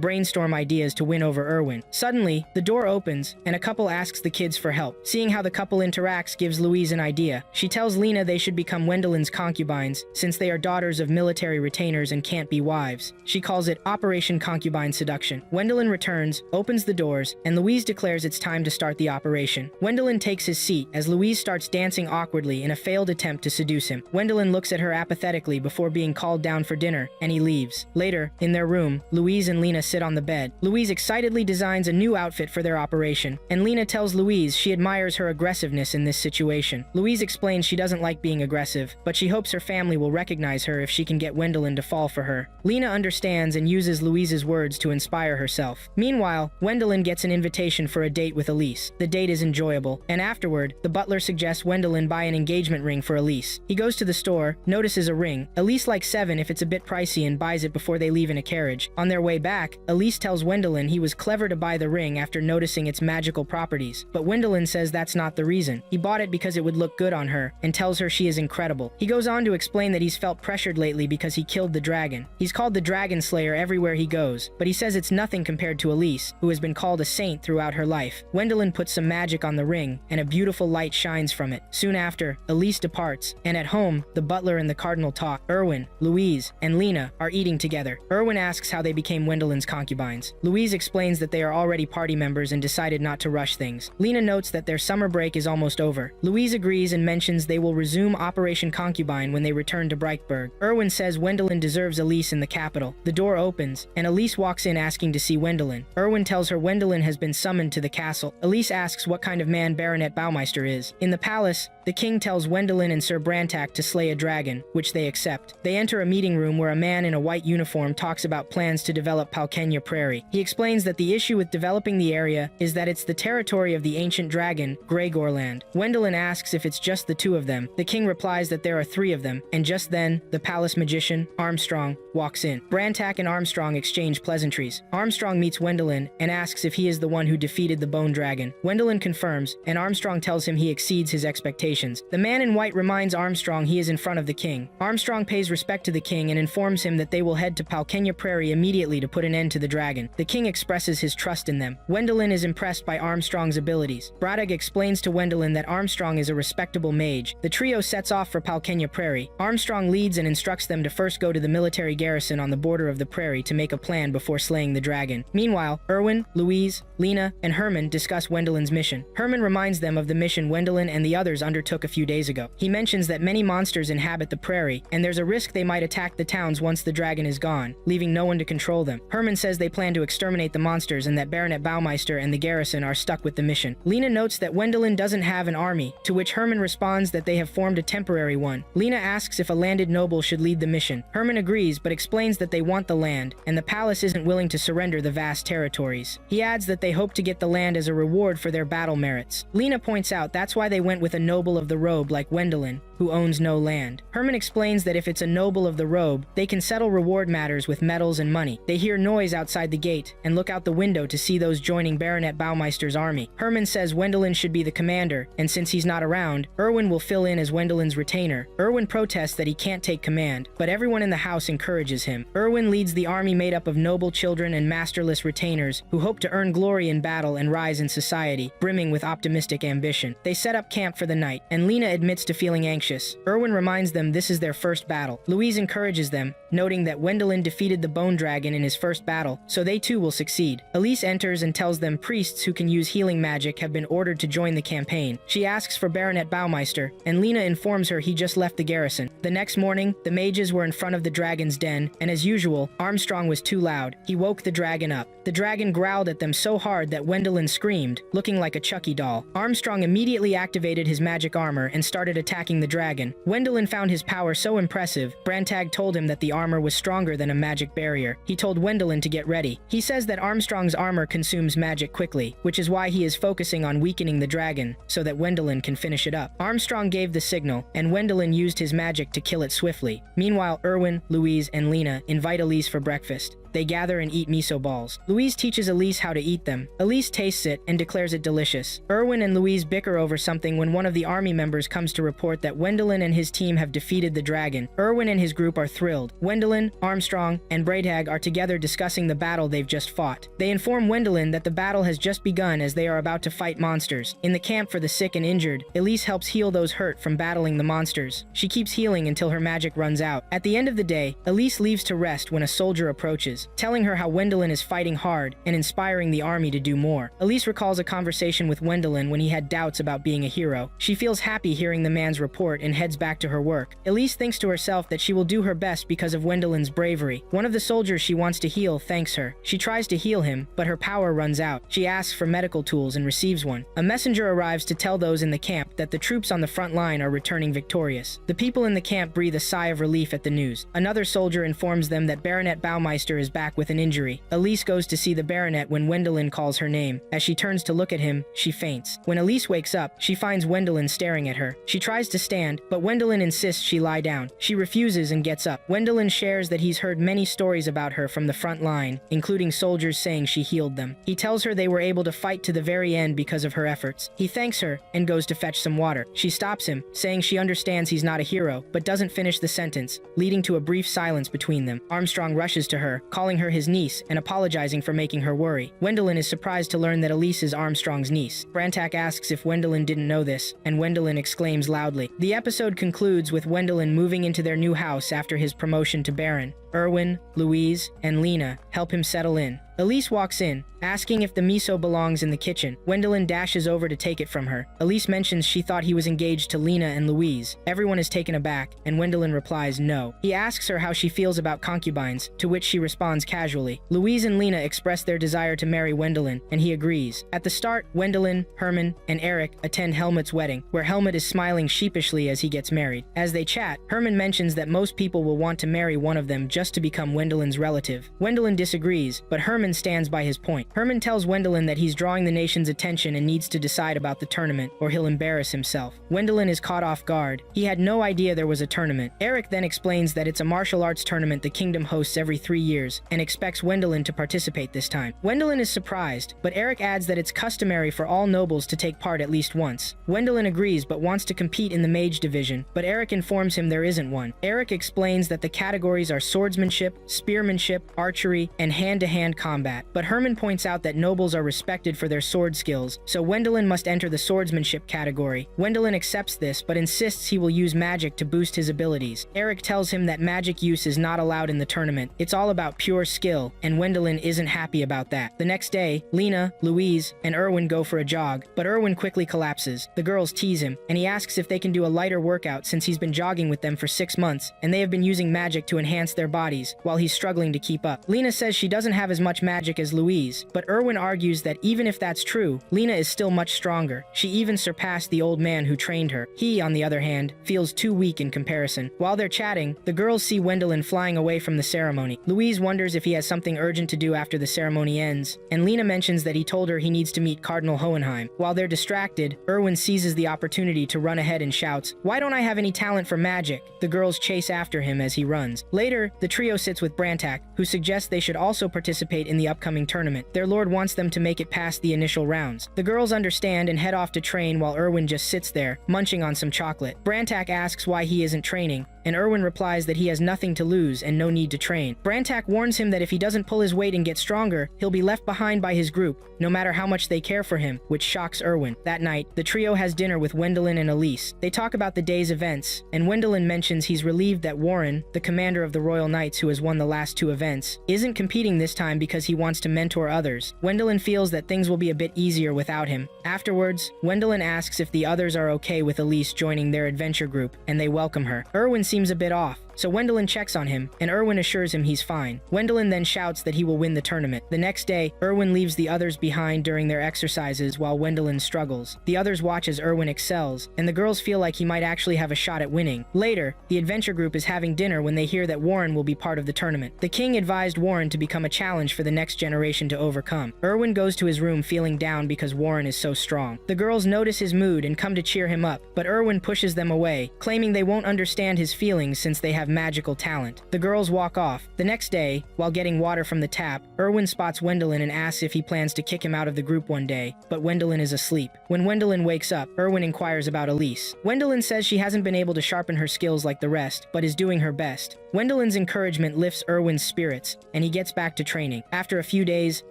brainstorm ideas to win over Erwin. Suddenly, the door opens, and a couple asks the kids for help. Seeing how the couple interacts gives Louise an idea. She tells Lena they should become Wendelin's concubines, since they are daughters of military retainers and can't be wives. She calls it Operation Concubine Seduction. Wendelin returns, opens the doors, and Louise declares it's time to start the operation. Wendelin takes his seat as Louise starts dancing awkwardly in a failed attempt to seduce him. Wendelin looks at her apathetically before being called down for dinner, and he leaves. Later, in their room, Louise and Lena sit on the bed. Louise excitedly designs a new outfit for their operation, and Lena tells Louise she admires her aggressiveness in this situation. Louise explains she doesn't like being aggressive, but she hopes her family will recognize her if she can get Wendelin to fall for her. Lena understands and uses Louise's words to inspire herself. Meanwhile, Wendelin gets an invitation for a date with Elise. The date is enjoyable, and afterward, the butler suggests Wendelin buy an engagement ring for Elise. He goes to the store, notices a ring. Elise likes 7 if it's a bit pricey and buys it before they leave in a carriage. On their way back, Elise tells Wendelin he was clever to buy the ring after noticing its magical properties. But Wendelin says that's not the reason. He bought it because it would look good on her, and tells her she is incredible. He goes on to explain that he's felt pressured lately because he killed the dragon. He's called the Dragon Slayer everywhere he goes, but he says it's nothing compared to Elise, who has been called a saint throughout her life. Wendelin puts some magic on the ring, and a beautiful light shines from it. Soon after, Elise departs, and at home, the butler and the cardinal talk. Erwin, Louise, and Lena are eating together. Erwin asks how they became Wendelin's concubines. Louise explains that they are already party members and decided not to rush things. Lena notes that their summer break is almost over. Louise agrees and mentions they will resume Operation Concubine when they return to Breitberg. Erwin says Wendelin deserves Elise in the capital. The door opens, and Elise walks in asking to see Wendelin. Erwin tells her Wendelin has been summoned to the castle. Elise asks what kind of man Baronet Baumeister is. In the palace, the king tells Wendelin and Sir Brantak to slay a dragon, which they accept. They enter a meeting room where a man in a white uniform talks about plans to develop Palkenya Prairie. He explains that the issue with developing the area is that it's the territory of the ancient dragon, Gregorland. Wendelin asks if it's just the 2 of them. The king replies that there are 3 of them, and just then, the palace magician, Armstrong, walks in. Brantak and Armstrong exchange pleasantries. Armstrong meets Wendelin and asks if he is the one who defeated the bone dragon. Wendelin confirms, and Armstrong tells him he exceeds his expectations. The man in white reminds Armstrong he is in front of the king. Armstrong pays respect to the king and informs him that they will head to Palkenya Prairie immediately to put an end to the dragon. The king expresses his trust in them. Wendelin is impressed by Armstrong's abilities. Braddock explains to Wendelin that Armstrong is a respectable mage. The trio sets off for Palkenya Prairie. Armstrong leads and instructs them to first go to the military garrison on the border of the prairie to make a plan before slaying the dragon. Meanwhile, Erwin, Louise, Lena, and Herman discuss Wendelin's mission. Herman reminds them of the mission Wendelin and the others undertook a few days ago. He mentions that many monsters inhabit the prairie, and there's a risk they might attack the towns once the dragon is gone, leaving no one to control them. Herman says they plan to exterminate the monsters and that Baronet Baumeister and the garrison are stuck with the mission. Lena notes that Wendelin doesn't have an army, to which Herman responds that they have formed a temporary one. Lena asks if a landed noble should lead the mission. Herman agrees, but explains that they want the land, and the palace isn't willing to surrender the vast territories. He adds that they hope to get the land as a reward for their battle merits. Lena points out that's why they went with a noble of the robe like Wendelin, who owns no land. Herman explains that if it's a noble of the robe, they can settle reward matters with medals and money. They hear noise outside the gate and look out the window to see those joining Baronet Baumeister's army. Herman says Wendelin should be the commander, and since he's not around, Erwin will fill in as Wendelin's retainer. Erwin protests that he can't take command, but everyone in the house encourages him. Erwin leads the army made up of noble children and masterless retainers who hope to earn glory in battle and rise in society, brimming with optimistic ambition. They set up camp for the night, and Lena admits to feeling anxious anxious. Erwin reminds them this is their first battle. Louise encourages them, noting that Wendelin defeated the Bone Dragon in his first battle, so they too will succeed. Elise enters and tells them priests who can use healing magic have been ordered to join the campaign. She asks for Baronet Baumeister, and Lena informs her he just left the garrison. The next morning, the mages were in front of the dragon's den, and as usual, Armstrong was too loud. He woke the dragon up. The dragon growled at them so hard that Wendelin screamed, looking like a Chucky doll. Armstrong immediately activated his magic armor and started attacking the dragon. Wendelin found his power so impressive, Brantag told him that the armor was stronger than a magic barrier. He told Wendelin to get ready. He says that Armstrong's armor consumes magic quickly, which is why he is focusing on weakening the dragon, so that Wendelin can finish it up. Armstrong gave the signal, and Wendelin used his magic to kill it swiftly. Meanwhile, Erwin, Louise, and Lena invite Elise for breakfast. They gather and eat miso balls. Louise teaches Elise how to eat them. Elise tastes it and declares it delicious. Erwin and Louise bicker over something when one of the army members comes to report that Wendelin and his team have defeated the dragon. Erwin and his group are thrilled. Wendelin, Armstrong, and Brantag are together discussing the battle they've just fought. They inform Wendelin that the battle has just begun as they are about to fight monsters. In the camp for the sick and injured, Elise helps heal those hurt from battling the monsters. She keeps healing until her magic runs out. At the end of the day, Elise leaves to rest when a soldier approaches, telling her how Wendelin is fighting hard and inspiring the army to do more. Elise recalls a conversation with Wendelin when he had doubts about being a hero. She feels happy hearing the man's report and heads back to her work. Elise thinks to herself that she will do her best because of Wendelin's bravery. One of the soldiers she wants to heal thanks her. She tries to heal him, but her power runs out. She asks for medical tools and receives one. A messenger arrives to tell those in the camp that the troops on the front line are returning victorious. The people in the camp breathe a sigh of relief at the news. Another soldier informs them that Baronet Baumeister is back with an injury. Elise goes to see the Baronet when Wendelin calls her name. As she turns to look at him, she faints. When Elise wakes up, she finds Wendelin staring at her. She tries to stand, but Wendelin insists she lie down. She refuses and gets up. Wendelin shares that he's heard many stories about her from the front line, including soldiers saying she healed them. He tells her they were able to fight to the very end because of her efforts. He thanks her and goes to fetch some water. She stops him, saying she understands he's not a hero, but doesn't finish the sentence, leading to a brief silence between them. Armstrong rushes to her, calling her his niece and apologizing for making her worry. Wendelin is surprised to learn that Elise is Armstrong's niece. Brantag asks if Wendelin didn't know this, and Wendelin exclaims loudly. The episode concludes with Wendelin moving into their new house after his promotion to Baron. Erwin, Louise, and Lena help him settle in. Elise walks in, asking if the miso belongs in the kitchen. Wendelin dashes over to take it from her. Elise mentions she thought he was engaged to Lena and Louise. Everyone is taken aback, and Wendelin replies no. He asks her how she feels about concubines, to which she responds casually. Louise and Lena express their desire to marry Wendelin, and he agrees. At the start, Wendelin, Herman, and Eric attend Helmut's wedding, where Helmut is smiling sheepishly as he gets married. As they chat, Herman mentions that most people will want to marry one of them just to become Wendelin's relative. Wendelin disagrees, but Herman stands by his point. Herman tells Wendelin that he's drawing the nation's attention and needs to decide about the tournament, or he'll embarrass himself. Wendelin is caught off guard. He had no idea there was a tournament. Eric then explains that it's a martial arts tournament the kingdom hosts every 3 years, and expects Wendelin to participate this time. Wendelin is surprised, but Eric adds that it's customary for all nobles to take part at least once. Wendelin agrees but wants to compete in the mage division, but Eric informs him there isn't one. Eric explains that the categories are swordsmanship, spearmanship, archery, and hand-to-hand combat. But Herman points out that nobles are respected for their sword skills, so Wendelin must enter the swordsmanship category. Wendelin accepts this, but insists he will use magic to boost his abilities. Eric tells him that magic use is not allowed in the tournament. It's all about pure skill, and Wendelin isn't happy about that. The next day, Lena, Louise, and Erwin go for a jog, but Erwin quickly collapses. The girls tease him, and he asks if they can do a lighter workout since he's been jogging with them for 6 months, and they have been using magic to enhance their bodies, while he's struggling to keep up. Lena says she doesn't have as much magic as Louise, but Erwin argues that even if that's true, Lena is still much stronger. She even surpassed the old man who trained her. He, on the other hand, feels too weak in comparison. While they're chatting, the girls see Wendelin flying away from the ceremony. Louise wonders if he has something urgent to do after the ceremony ends, and Lena mentions that he told her he needs to meet Cardinal Hohenheim. While they're distracted, Erwin seizes the opportunity to run ahead and shouts, "Why don't I have any talent for magic?" The girls chase after him as he runs. Later, the trio sits with Brantag, who suggests they should also participate in in the upcoming tournament. Their lord wants them to make it past the initial rounds. The girls understand and head off to train while Erwin just sits there, munching on some chocolate. Brantak asks why he isn't training, and Erwin replies that he has nothing to lose and no need to train. Brantak warns him that if he doesn't pull his weight and get stronger, he'll be left behind by his group, no matter how much they care for him, which shocks Erwin. That night, the trio has dinner with Wendelin and Elise. They talk about the day's events, and Wendelin mentions he's relieved that Warren, the commander of the Royal Knights who has won the last 2 events, isn't competing this time because he wants to mentor others. Wendelin feels that things will be a bit easier without him. Afterwards, Wendelin asks if the others are okay with Elise joining their adventure group, and they welcome her. Erwin seems a bit off, so Wendelin checks on him, and Erwin assures him he's fine. Wendelin then shouts that he will win the tournament. The next day, Erwin leaves the others behind during their exercises while Wendelin struggles. The others watch as Erwin excels, and the girls feel like he might actually have a shot at winning. Later, the adventure group is having dinner when they hear that Warren will be part of the tournament. The king advised Warren to become a challenge for the next generation to overcome. Erwin goes to his room feeling down because Warren is so strong. The girls notice his mood and come to cheer him up, but Erwin pushes them away, claiming they won't understand his feelings since they have magical talent. The girls walk off. The next day, while getting water from the tap, Erwin spots Wendelin and asks if he plans to kick him out of the group one day, but Wendelin is asleep. When Wendelin wakes up, Erwin inquires about Elise. Wendelin says she hasn't been able to sharpen her skills like the rest, but is doing her best. Wendelin's encouragement lifts Erwin's spirits, and he gets back to training. After a few days,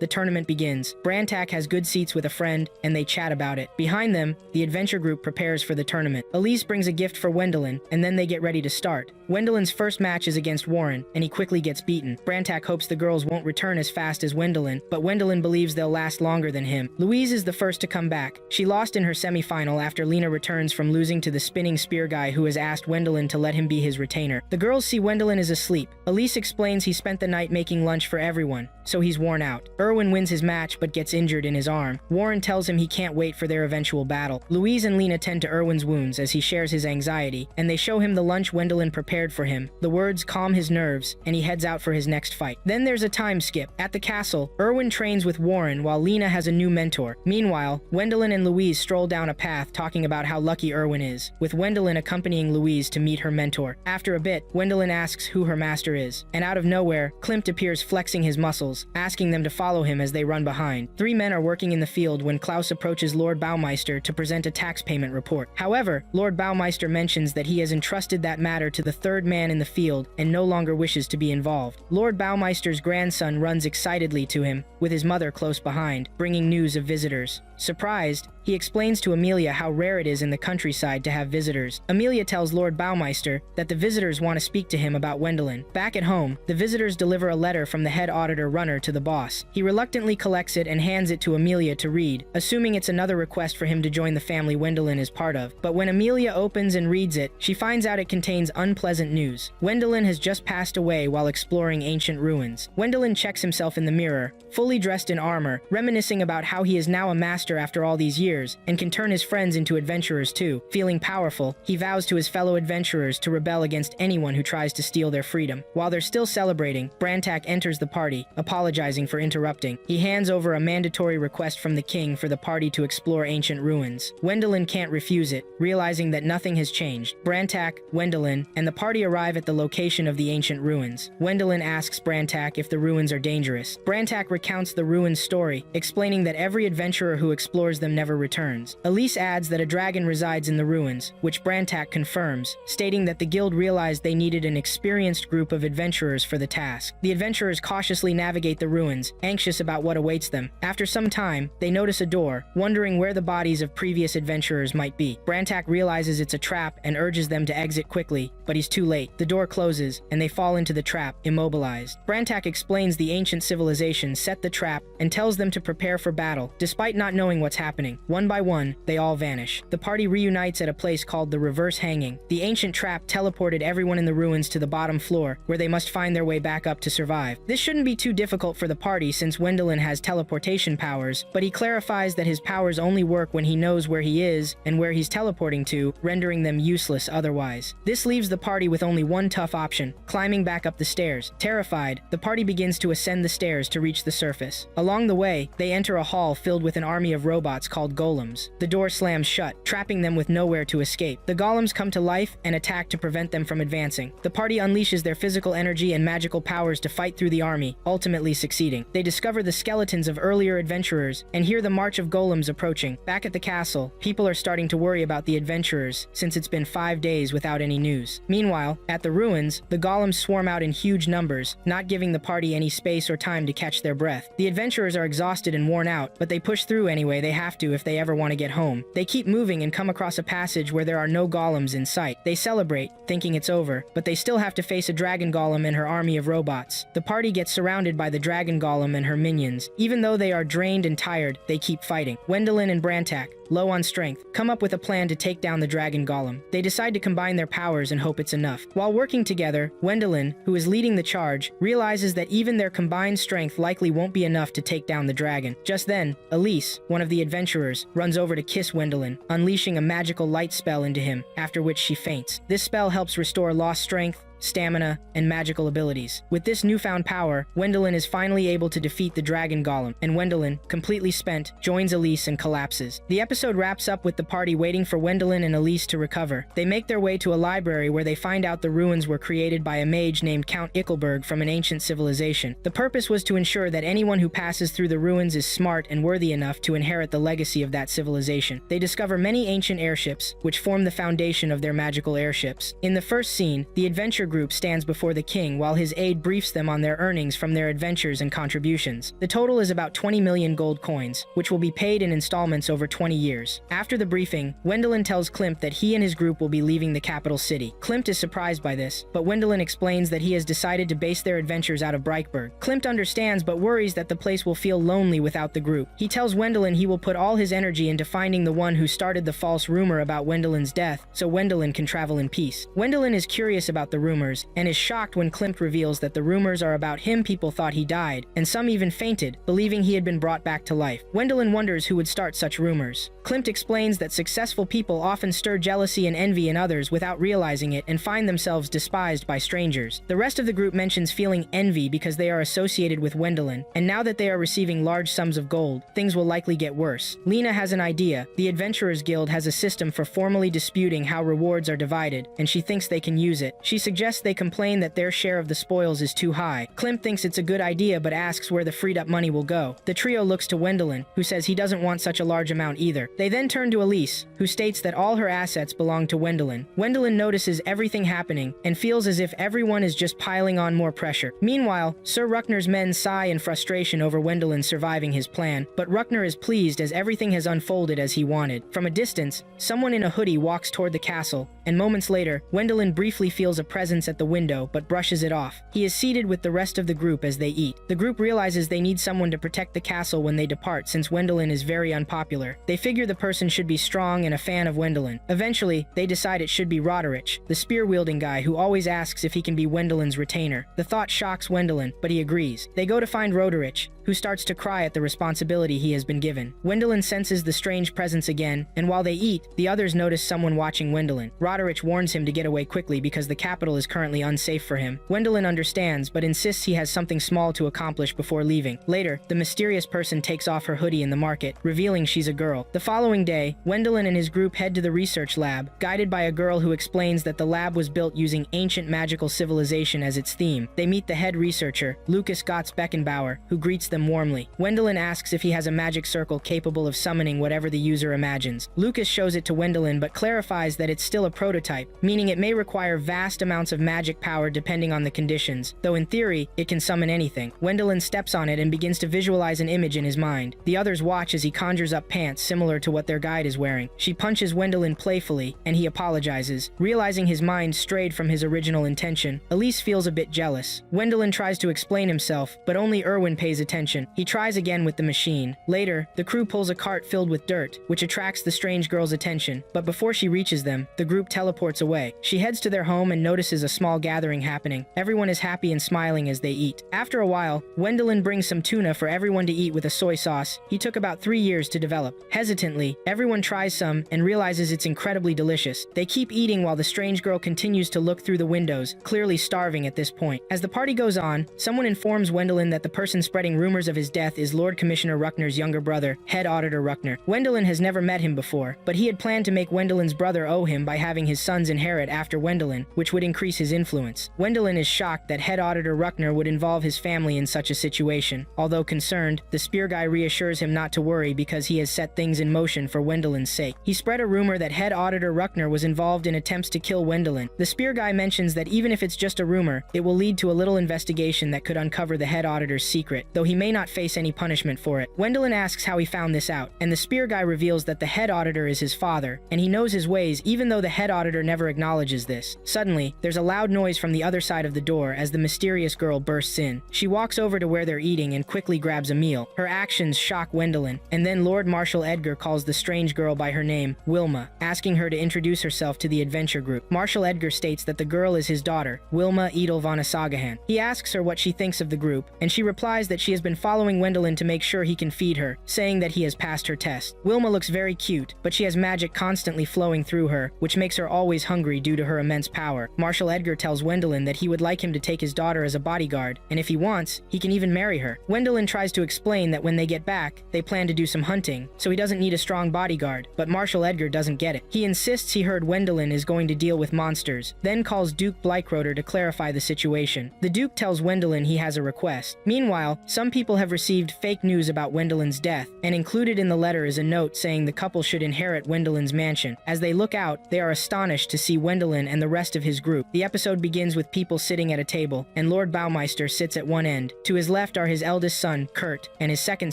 the tournament begins. Brantak has good seats with a friend, and they chat about it. Behind them, the adventure group prepares for the tournament. Elise brings a gift for Wendelin, and then they get ready to start. Wendelin's first match is against Warren, and he quickly gets beaten. Brantak hopes the girls won't return as fast as Wendelin, but Wendelin believes they'll last longer than him. Louise is the first to come back. She lost in her semifinal after Lena returns from losing to the spinning spear guy who has asked Wendelin to let him be his retainer. The girls see Wendelin is asleep. Elise explains he spent the night making lunch for everyone, so he's worn out. Erwin wins his match but gets injured in his arm. Warren tells him he can't wait for their eventual battle. Louise and Lena tend to Erwin's wounds as he shares his anxiety, and they show him the lunch Wendelin prepared for him. The words calm his nerves, and he heads out for his next fight. Then there's a time skip. At the castle, Erwin trains with Warren while Lena has a new mentor. Meanwhile, Wendelin and Louise stroll down a path talking about how lucky Erwin is, with Wendelin accompanying Louise to meet her mentor. After a bit, Wendelin asks who her master is, and out of nowhere, Klimt appears flexing his muscles, asking them to follow him as they run behind. 3 men are working in the field when Klaus approaches Lord Baumeister to present a tax payment report. However, Lord Baumeister mentions that he has entrusted that matter to the 3rd man in the field and no longer wishes to be involved. Lord Baumeister's grandson runs excitedly to him, with his mother close behind, bringing news of visitors. Surprised, he explains to Amelia how rare it is in the countryside to have visitors. Amelia tells Lord Baumeister that the visitors want to speak to him about Wendelin. Back at home, the visitors deliver a letter from the head auditor Runner to the boss. He reluctantly collects it and hands it to Amelia to read, assuming it's another request for him to join the family Wendelin is part of. But when Amelia opens and reads it, she finds out it contains unpleasant news. Wendelin has just passed away while exploring ancient ruins. Wendelin checks himself in the mirror, fully dressed in armor, reminiscing about how he is now a master after all these years, and can turn his friends into adventurers too. Feeling powerful, he vows to his fellow adventurers to rebel against anyone who tries to steal their freedom. While they're still celebrating, Brantak enters the party, apologizing for interrupting. He hands over a mandatory request from the king for the party to explore ancient ruins. Wendelin can't refuse it, realizing that nothing has changed. Brantak, Wendelin, and the party arrive at the location of the ancient ruins. Wendelin asks Brantak if the ruins are dangerous. Brantak recounts the ruins' story, explaining that every adventurer who explores them never returns. Elise adds that a dragon resides in the ruins, which Brantak confirms, stating that the guild realized they needed an experienced group of adventurers for the task. The adventurers cautiously navigate the ruins, anxious about what awaits them. After some time, they notice a door, wondering where the bodies of previous adventurers might be. Brantak realizes it's a trap and urges them to exit quickly, but he's too late. The door closes, and they fall into the trap, immobilized. Brantak explains the ancient civilization set the trap and tells them to prepare for battle. Despite not knowing what's happening, one by one, they all vanish. The party reunites at a place called the Reverse Hanging. The ancient trap teleported everyone in the ruins to the bottom floor, where they must find their way back up to survive. This shouldn't be too difficult for the party since Wendelin has teleportation powers, but he clarifies that his powers only work when he knows where he is and where he's teleporting to, rendering them useless otherwise. This leaves the party with only one tough option: climbing back up the stairs. Terrified, the party begins to ascend the stairs to reach the surface. Along the way, they enter a hall filled with an army of of robots called golems. The door slams shut, trapping them with nowhere to escape. The golems come to life and attack to prevent them from advancing. The party unleashes their physical energy and magical powers to fight through the army, ultimately succeeding. They discover the skeletons of earlier adventurers and hear the march of golems approaching. Back at the castle, people are starting to worry about the adventurers since it's been 5 days without any news. Meanwhile, at the ruins, the golems swarm out in huge numbers, not giving the party any space or time to catch their breath. The adventurers are exhausted and worn out, but they push through anyway. They have to if they ever want to get home. They keep moving and come across a passage where there are no golems in sight. They celebrate, thinking it's over, but they still have to face a dragon golem and her army of robots. The party gets surrounded by the dragon golem and her minions. Even though they are drained and tired, they keep fighting. Wendelin and Brantak, low on strength, come up with a plan to take down the dragon golem. They decide to combine their powers and hope it's enough. While working together, Wendelin, who is leading the charge, realizes that even their combined strength likely won't be enough to take down the dragon. Just then, Elise, one of the adventurers, runs over to kiss Wendelin, unleashing a magical light spell into him, after which she faints. This spell helps restore lost strength, stamina, and magical abilities. With this newfound power, Wendelin is finally able to defeat the dragon golem, and Wendelin, completely spent, joins Elise and collapses. The episode wraps up with the party waiting for Wendelin and Elise to recover. They make their way to a library where they find out the ruins were created by a mage named Count Ichelberg from an ancient civilization. The purpose was to ensure that anyone who passes through the ruins is smart and worthy enough to inherit the legacy of that civilization. They discover many ancient airships, which form the foundation of their magical airships. In the first scene, the adventure group stands before the king while his aide briefs them on their earnings from their adventures and contributions. The total is about 20 million gold coins, which will be paid in installments over 20 years. After the briefing, Wendelin tells Klimt that he and his group will be leaving the capital city. Klimt is surprised by this, but Wendelin explains that he has decided to base their adventures out of Breikberg. Klimt understands but worries that the place will feel lonely without the group. He tells Wendelin he will put all his energy into finding the one who started the false rumor about Wendelin's death, so Wendelin can travel in peace. Wendelin is curious about the rumors, and is shocked when Klimt reveals that the rumors are about him. People thought he died, and some even fainted, believing he had been brought back to life. Wendelin wonders who would start such rumors. Klimt explains that successful people often stir jealousy and envy in others without realizing it and find themselves despised by strangers. The rest of the group mentions feeling envy because they are associated with Wendelin, and now that they are receiving large sums of gold, things will likely get worse. Lena has an idea. The Adventurers Guild has a system for formally disputing how rewards are divided, and she thinks they can use it. She suggests they complain that their share of the spoils is too high. Klimt thinks it's a good idea but asks where the freed up money will go. The trio looks to Wendelin, who says he doesn't want such a large amount either. They then turn to Elise, who states that all her assets belong to Wendelin. Wendelin notices everything happening and feels as if everyone is just piling on more pressure. Meanwhile, Sir Ruckner's men sigh in frustration over Wendelin surviving his plan, but Ruckner is pleased as everything has unfolded as he wanted. From a distance, someone in a hoodie walks toward the castle, and moments later, Wendelin briefly feels a presence at the window but brushes it off. He is seated with the rest of the group as they eat. The group realizes they need someone to protect the castle when they depart since Wendelin is very unpopular. They figure the person should be strong and a fan of Wendelin. Eventually, they decide it should be Roderich, the spear-wielding guy who always asks if he can be Wendelin's retainer. The thought shocks Wendelin, but he agrees. They go to find Roderich, who starts to cry at the responsibility he has been given. Wendelin senses the strange presence again, and while they eat, the others notice someone watching Wendelin. Roderich warns him to get away quickly because the capital is currently unsafe for him. Wendelin understands, but insists he has something small to accomplish before leaving. Later, the mysterious person takes off her hoodie in the market, revealing she's a girl. The following day, Wendelin and his group head to the research lab, guided by a girl who explains that the lab was built using ancient magical civilization as its theme. They meet the head researcher, Lucas Gotts Beckenbauer, who greets them warmly. Wendelin asks if he has a magic circle capable of summoning whatever the user imagines. Lucas shows it to Wendelin but clarifies that it's still a prototype, meaning it may require vast amounts of magic power depending on the conditions, though in theory, it can summon anything. Wendelin steps on it and begins to visualize an image in his mind. The others watch as he conjures up pants similar to what their guide is wearing. She punches Wendelin playfully, and he apologizes, realizing his mind strayed from his original intention. Elise feels a bit jealous. Wendelin tries to explain himself, but only Erwin pays attention. He tries again with the machine. Later, the crew pulls a cart filled with dirt, which attracts the strange girl's attention, but before she reaches them, the group teleports away. She heads to their home and notices a small gathering happening. Everyone is happy and smiling as they eat. After a while, Wendelin brings some tuna for everyone to eat with a soy sauce he took about 3 years to develop. Hesitantly, everyone tries some and realizes it's incredibly delicious. They keep eating while the strange girl continues to look through the windows, clearly starving at this point. As the party goes on, someone informs Wendelin that the person spreading rumors rumors of his death is Lord Commissioner Ruckner's younger brother, Head Auditor Ruckner. Wendelin has never met him before, but he had planned to make Wendelin's brother owe him by having his sons inherit after Wendelin, which would increase his influence. Wendelin is shocked that Head Auditor Ruckner would involve his family in such a situation. Although concerned, the spear guy reassures him not to worry because he has set things in motion for Wendelin's sake. He spread a rumor that Head Auditor Ruckner was involved in attempts to kill Wendelin. The spear guy mentions that even if it's just a rumor, it will lead to a little investigation that could uncover the head auditor's secret, though he may not face any punishment for it. Wendelin asks how he found this out, and the spear guy reveals that the head auditor is his father, and he knows his ways even though the head auditor never acknowledges this. Suddenly, there's a loud noise from the other side of the door as the mysterious girl bursts in. She walks over to where they're eating and quickly grabs a meal. Her actions shock Wendelin, and then Lord Marshal Edgar calls the strange girl by her name, Wilma, asking her to introduce herself to the adventure group. Marshal Edgar states that the girl is his daughter, Wilma Edel von Asagahan. He asks her what she thinks of the group, and she replies that she has been following Wendelin to make sure he can feed her, saying that he has passed her test. Wilma looks very cute, but she has magic constantly flowing through her, which makes her always hungry due to her immense power. Marshal Edgar tells Wendelin that he would like him to take his daughter as a bodyguard, and if he wants, he can even marry her. Wendelin tries to explain that when they get back, they plan to do some hunting, so he doesn't need a strong bodyguard, but Marshal Edgar doesn't get it. He insists he heard Wendelin is going to deal with monsters, then calls Duke Bleichroder to clarify the situation. The Duke tells Wendelin he has a request. Meanwhile, some people have received fake news about Wendelin's death, and included in the letter is a note saying the couple should inherit Wendelin's mansion. As they look out, they are astonished to see Wendelin and the rest of his group. The episode begins with people sitting at a table, and Lord Baumeister sits at one end. To his left are his eldest son, Kurt, and his second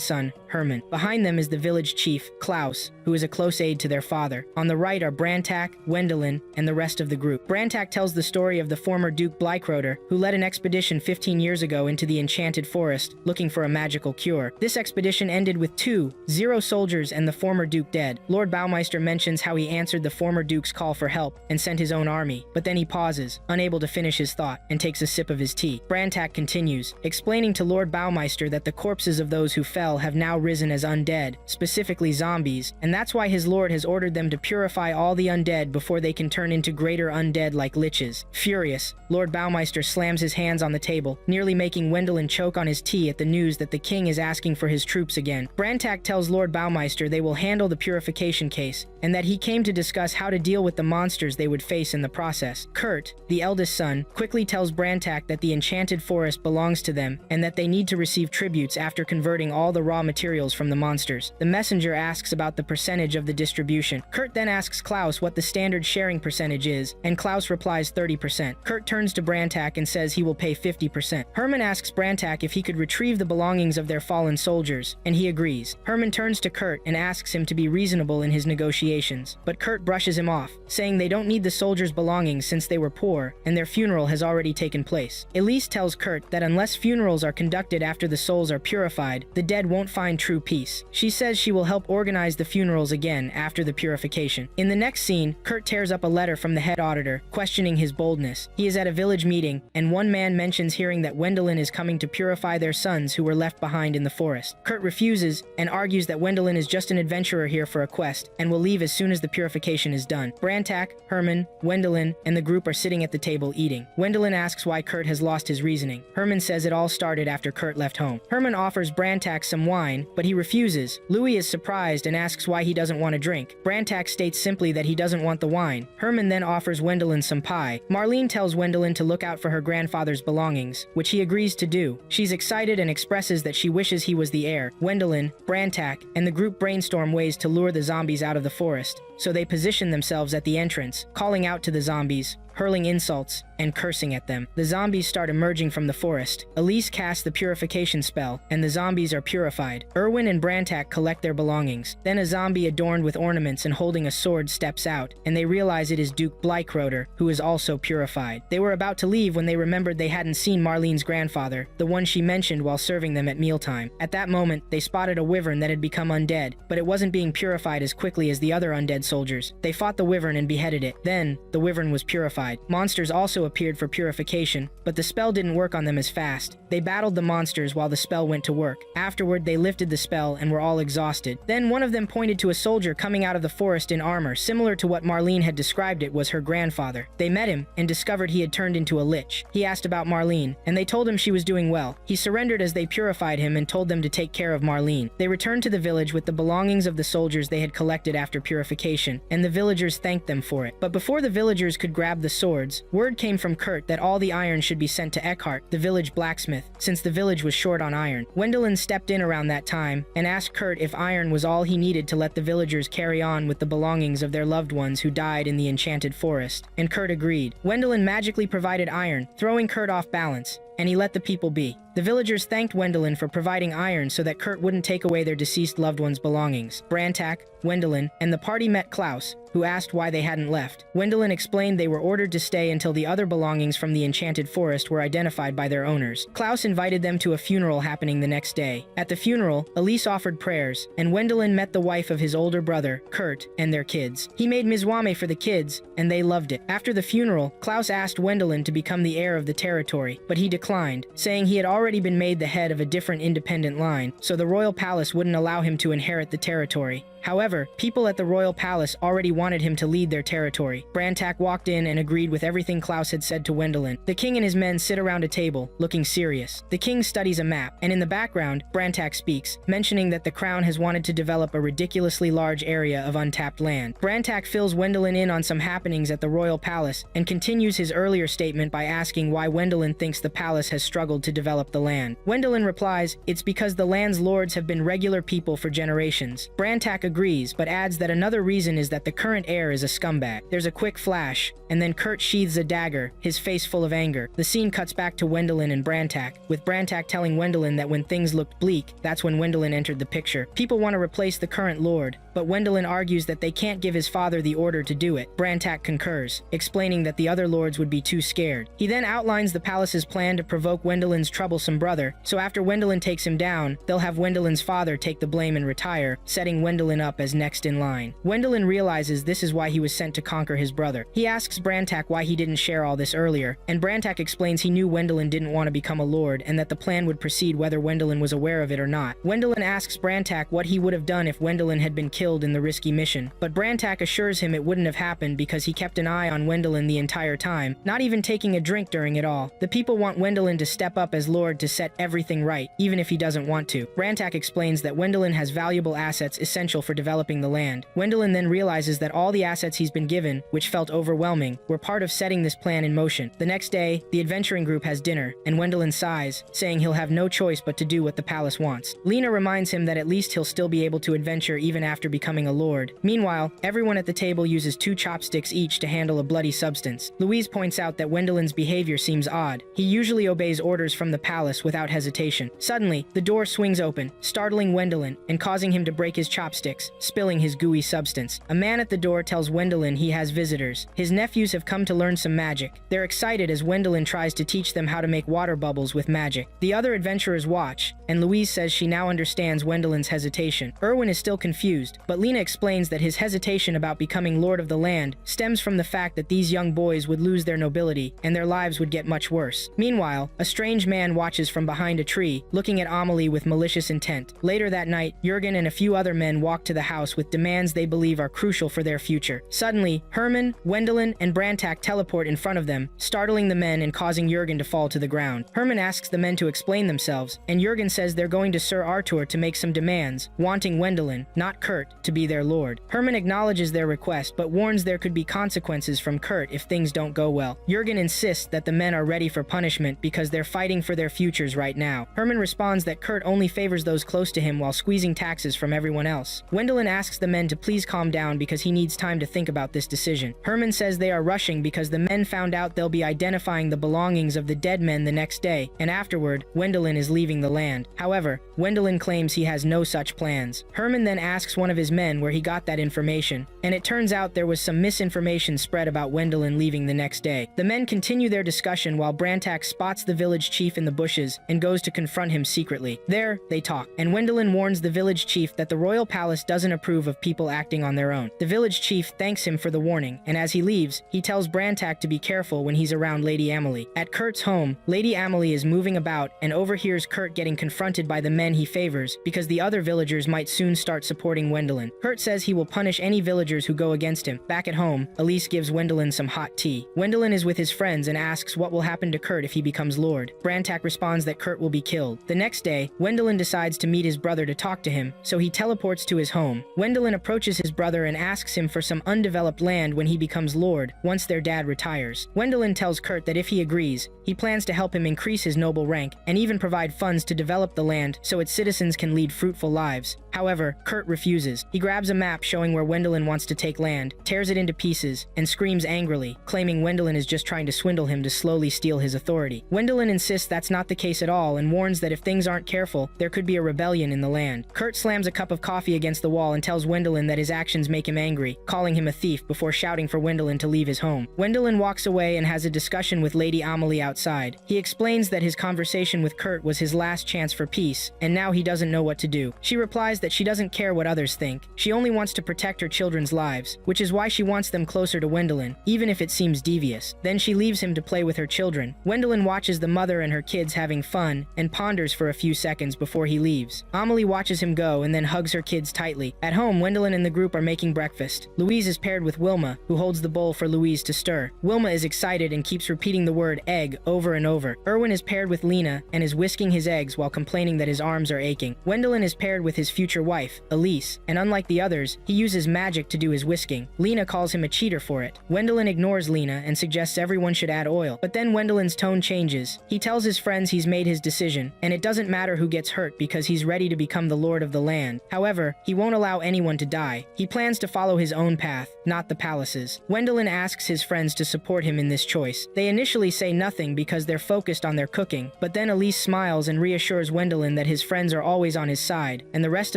son, Herman. Behind them is the village chief, Klaus, who is a close aide to their father. On the right are Brantak, Wendelin, and the rest of the group. Brantak tells the story of the former Duke Bleichroder, who led an expedition 15 years ago into the Enchanted Forest, looking for a magical cure. This expedition ended with 0 soldiers and the former Duke dead. Lord Baumeister mentions how he answered the former Duke's call for help and sent his own army, but then he pauses, unable to finish his thought, and takes a sip of his tea. Brantak continues, explaining to Lord Baumeister that the corpses of those who fell have now risen as undead, specifically zombies, and that's why his lord has ordered them to purify all the undead before they can turn into greater undead like liches. Furious, Lord Baumeister slams his hands on the table, nearly making Wendelin choke on his tea at the news that the king is asking for his troops again. Brantak tells Lord Baumeister they will handle the purification case, and that he came to discuss how to deal with the monsters they would face in the process. Kurt, the eldest son, quickly tells Brantak that the Enchanted Forest belongs to them, and that they need to receive tributes after converting all the raw materials from the monsters. The messenger asks about the percentage of the distribution. Kurt then asks Klaus what the standard sharing percentage is, and Klaus replies 30%. Kurt turns to Brantak and says he will pay 50%. Herman asks Brantak if he could retrieve the belongings of their fallen soldiers, and he agrees. Herman turns to Kurt and asks him to be reasonable in his negotiations, but Kurt brushes him off, saying they don't need the soldiers' belongings since they were poor, and their funeral has already taken place. Elise tells Kurt that unless funerals are conducted after the souls are purified, the dead won't find true peace. She says she will help organize the funerals again after the purification. In the next scene, Kurt tears up a letter from the head auditor, questioning his boldness. He is at a village meeting, and one man mentions hearing that Wendelin is coming to purify their sons who were left behind in the forest. Kurt refuses, and argues that Wendelin is just an adventurer here for a quest, and will leave as soon as the purification is done. Brantak, Herman, Wendelin, and the group are sitting at the table eating. Wendelin asks why Kurt has lost his reasoning. Herman says it all started after Kurt left home. Herman offers Brantak some wine, but he refuses. Louis is surprised and asks why he doesn't want a drink. Brantak states simply that he doesn't want the wine. Herman then offers Wendelin some pie. Marlene tells Wendelin to look out for her grandfather's belongings, which he agrees to do. She's excited and expresses that she wishes he was the heir. Wendelin, Brantak, and the group brainstorm ways to lure the zombies out of the forest, so they position themselves at the entrance, calling out to the zombies, hurling insults, and cursing at them. The zombies start emerging from the forest. Elise casts the purification spell, and the zombies are purified. Erwin and Brantak collect their belongings. Then a zombie adorned with ornaments and holding a sword steps out, and they realize it is Duke Bleichroder, who is also purified. They were about to leave when they remembered they hadn't seen Marlene's grandfather, the one she mentioned while serving them at mealtime. At that moment, they spotted a wyvern that had become undead, but it wasn't being purified as quickly as the other undead soldiers. They fought the wyvern and beheaded it. Then, the wyvern was purified. purified. Monsters also appeared for purification, but the spell didn't work on them as fast. They battled the monsters while the spell went to work. Afterward, they lifted the spell and were all exhausted. Then one of them pointed to a soldier coming out of the forest in armor, similar to what Marlene had described it was her grandfather. They met him and discovered he had turned into a lich. He asked about Marlene, and they told him she was doing well. He surrendered as they purified him and told them to take care of Marlene. They returned to the village with the belongings of the soldiers they had collected after purification, and the villagers thanked them for it. But before the villagers could grab the swords, word came from Kurt that all the iron should be sent to Eckhart, the village blacksmith, since the village was short on iron. Wendelin stepped in around that time and asked Kurt if iron was all he needed to let the villagers carry on with the belongings of their loved ones who died in the enchanted forest, and Kurt agreed. Wendelin magically provided iron, throwing Kurt off balance, and he let the people be. The villagers thanked Wendelin for providing iron so that Kurt wouldn't take away their deceased loved ones' belongings. Brantak, Wendelin, and the party met Klaus, who asked why they hadn't left. Wendelin explained they were ordered to stay until the other belongings from the enchanted forest were identified by their owners. Klaus invited them to a funeral happening the next day. At the funeral, Elise offered prayers, and Wendelin met the wife of his older brother, Kurt, and their kids. He made mizwame for the kids, and they loved it. After the funeral, Klaus asked Wendelin to become the heir of the territory, but he declined, saying he had already been made the head of a different independent line, so the royal palace wouldn't allow him to inherit the territory. However, people at the royal palace already wanted him to lead their territory. Brantak walked in and agreed with everything Klaus had said to Wendelin. The king and his men sit around a table, looking serious. The king studies a map, and in the background, Brantak speaks, mentioning that the crown has wanted to develop a ridiculously large area of untapped land. Brantak fills Wendelin in on some happenings at the royal palace, and continues his earlier statement by asking why Wendelin thinks the palace has struggled to develop the land. Wendelin replies, it's because the land's lords have been regular people for generations. Brantak agrees, but adds that another reason is that the current heir is a scumbag. There's a quick flash, and then Kurt sheathes a dagger, his face full of anger. The scene cuts back to Wendelin and Brantak, with Brantak telling Wendelin that when things looked bleak, that's when Wendelin entered the picture. People want to replace the current lord, but Wendelin argues that they can't give his father the order to do it. Brantak concurs, explaining that the other lords would be too scared. He then outlines the palace's plan to provoke Wendelin's troublesome brother, so after Wendelin takes him down, they'll have Wendelin's father take the blame and retire, setting Wendelin up as next in line. Wendelin realizes this is why he was sent to conquer his brother. He asks Brantak why he didn't share all this earlier, and Brantak explains he knew Wendelin didn't want to become a lord and that the plan would proceed whether Wendelin was aware of it or not. Wendelin asks Brantak what he would have done if Wendelin had been killed in the risky mission, but Brantak assures him it wouldn't have happened because he kept an eye on Wendelin the entire time, not even taking a drink during it all. The people want Wendelin to step up as lord to set everything right, even if he doesn't want to. Brantak explains that Wendelin has valuable assets essential for developing the land. Wendelin then realizes that all the assets he's been given, which felt overwhelming, were part of setting this plan in motion. The next day, the adventuring group has dinner, and Wendelin sighs, saying he'll have no choice but to do what the palace wants. Lena reminds him that at least he'll still be able to adventure even after becoming a lord. Meanwhile, everyone at the table uses 2 chopsticks each to handle a bloody substance. Louise points out that Wendelin's behavior seems odd. He usually obeys orders from the palace without hesitation. Suddenly, the door swings open, startling Wendelin and causing him to break his chopsticks, spilling his gooey substance. A man at the door tells Wendelin he has visitors. His nephews have come to learn some magic. They're excited as Wendelin tries to teach them how to make water bubbles with magic. The other adventurers watch, and Louise says she now understands Wendelin's hesitation. Erwin is still confused, but Lena explains that his hesitation about becoming lord of the land stems from the fact that these young boys would lose their nobility and their lives would get much worse. Meanwhile, a strange man watches from behind a tree, looking at Amelie with malicious intent. Later that night, Jurgen and a few other men walk to the house with demands they believe are crucial for their future. Suddenly, Herman, Wendelin, and Brantak teleport in front of them, startling the men and causing Jurgen to fall to the ground. Herman asks the men to explain themselves, and Jurgen says they're going to Sir Artur to make some demands, wanting Wendelin, not Kurt, to be their lord. Herman acknowledges their request, but warns there could be consequences from Kurt if things don't go well. Jurgen insists that the men are ready for punishment because they're fighting for their futures right now. Herman responds that Kurt only favors those close to him while squeezing taxes from everyone else. Wendelin asks the men to please calm down because he needs time to think about this decision. Herman says they are rushing because the men found out they'll be identifying the belongings of the dead men the next day, and afterward, Wendelin is leaving the land. However, Wendelin claims he has no such plans. Herman then asks one of of his men where he got that information, and it turns out there was some misinformation spread about Wendelin leaving the next day. The men continue their discussion while Brantak spots the village chief in the bushes and goes to confront him secretly. There, they talk, and Wendelin warns the village chief that the royal palace doesn't approve of people acting on their own. The village chief thanks him for the warning, and as he leaves, he tells Brantak to be careful when he's around Lady Amelie. At Kurt's home, Lady Amelie is moving about and overhears Kurt getting confronted by the men he favors because the other villagers might soon start supporting Wendelin. Kurt says he will punish any villagers who go against him. Back at home, Elise gives Wendelin some hot tea. Wendelin is with his friends and asks what will happen to Kurt if he becomes lord. Brantak responds that Kurt will be killed. The next day, Wendelin decides to meet his brother to talk to him, so he teleports to his home. Wendelin approaches his brother and asks him for some undeveloped land when he becomes lord, once their dad retires. Wendelin tells Kurt that if he agrees, he plans to help him increase his noble rank and even provide funds to develop the land so its citizens can lead fruitful lives. However, Kurt refuses. He grabs a map showing where Wendelin wants to take land, tears it into pieces, and screams angrily, claiming Wendelin is just trying to swindle him to slowly steal his authority. Wendelin insists that's not the case at all and warns that if things aren't careful, there could be a rebellion in the land. Kurt slams a cup of coffee against the wall and tells Wendelin that his actions make him angry, calling him a thief before shouting for Wendelin to leave his home. Wendelin walks away and has a discussion with Lady Amelie outside. He explains that his conversation with Kurt was his last chance for peace, and now he doesn't know what to do. She replies that she doesn't care what others think. She only wants to protect her children's lives, which is why she wants them closer to Wendelin, even if it seems devious. Then she leaves him to play with her children. Wendelin watches the mother and her kids having fun and ponders for a few seconds before he leaves. Amelie watches him go and then hugs her kids tightly. At home, Wendelin and the group are making breakfast. Louise is paired with Wilma, who holds the bowl for Louise to stir. Wilma is excited and keeps repeating the word egg over and over. Erwin is paired with Lena and is whisking his eggs while complaining that his arms are aching. Wendelin is paired with his future wife, Elise, and unlike the others, he uses magic to do his whisking. Lena calls him a cheater for it. Wendelin ignores Lena and suggests everyone should add oil. But then Wendelin's tone changes. He tells his friends he's made his decision, and it doesn't matter who gets hurt because he's ready to become the lord of the land. However, he won't allow anyone to die. He plans to follow his own path, not the palace's. Wendelin asks his friends to support him in this choice. They initially say nothing because they're focused on their cooking, but then Elise smiles and reassures Wendelin that his friends are always on his side, and the rest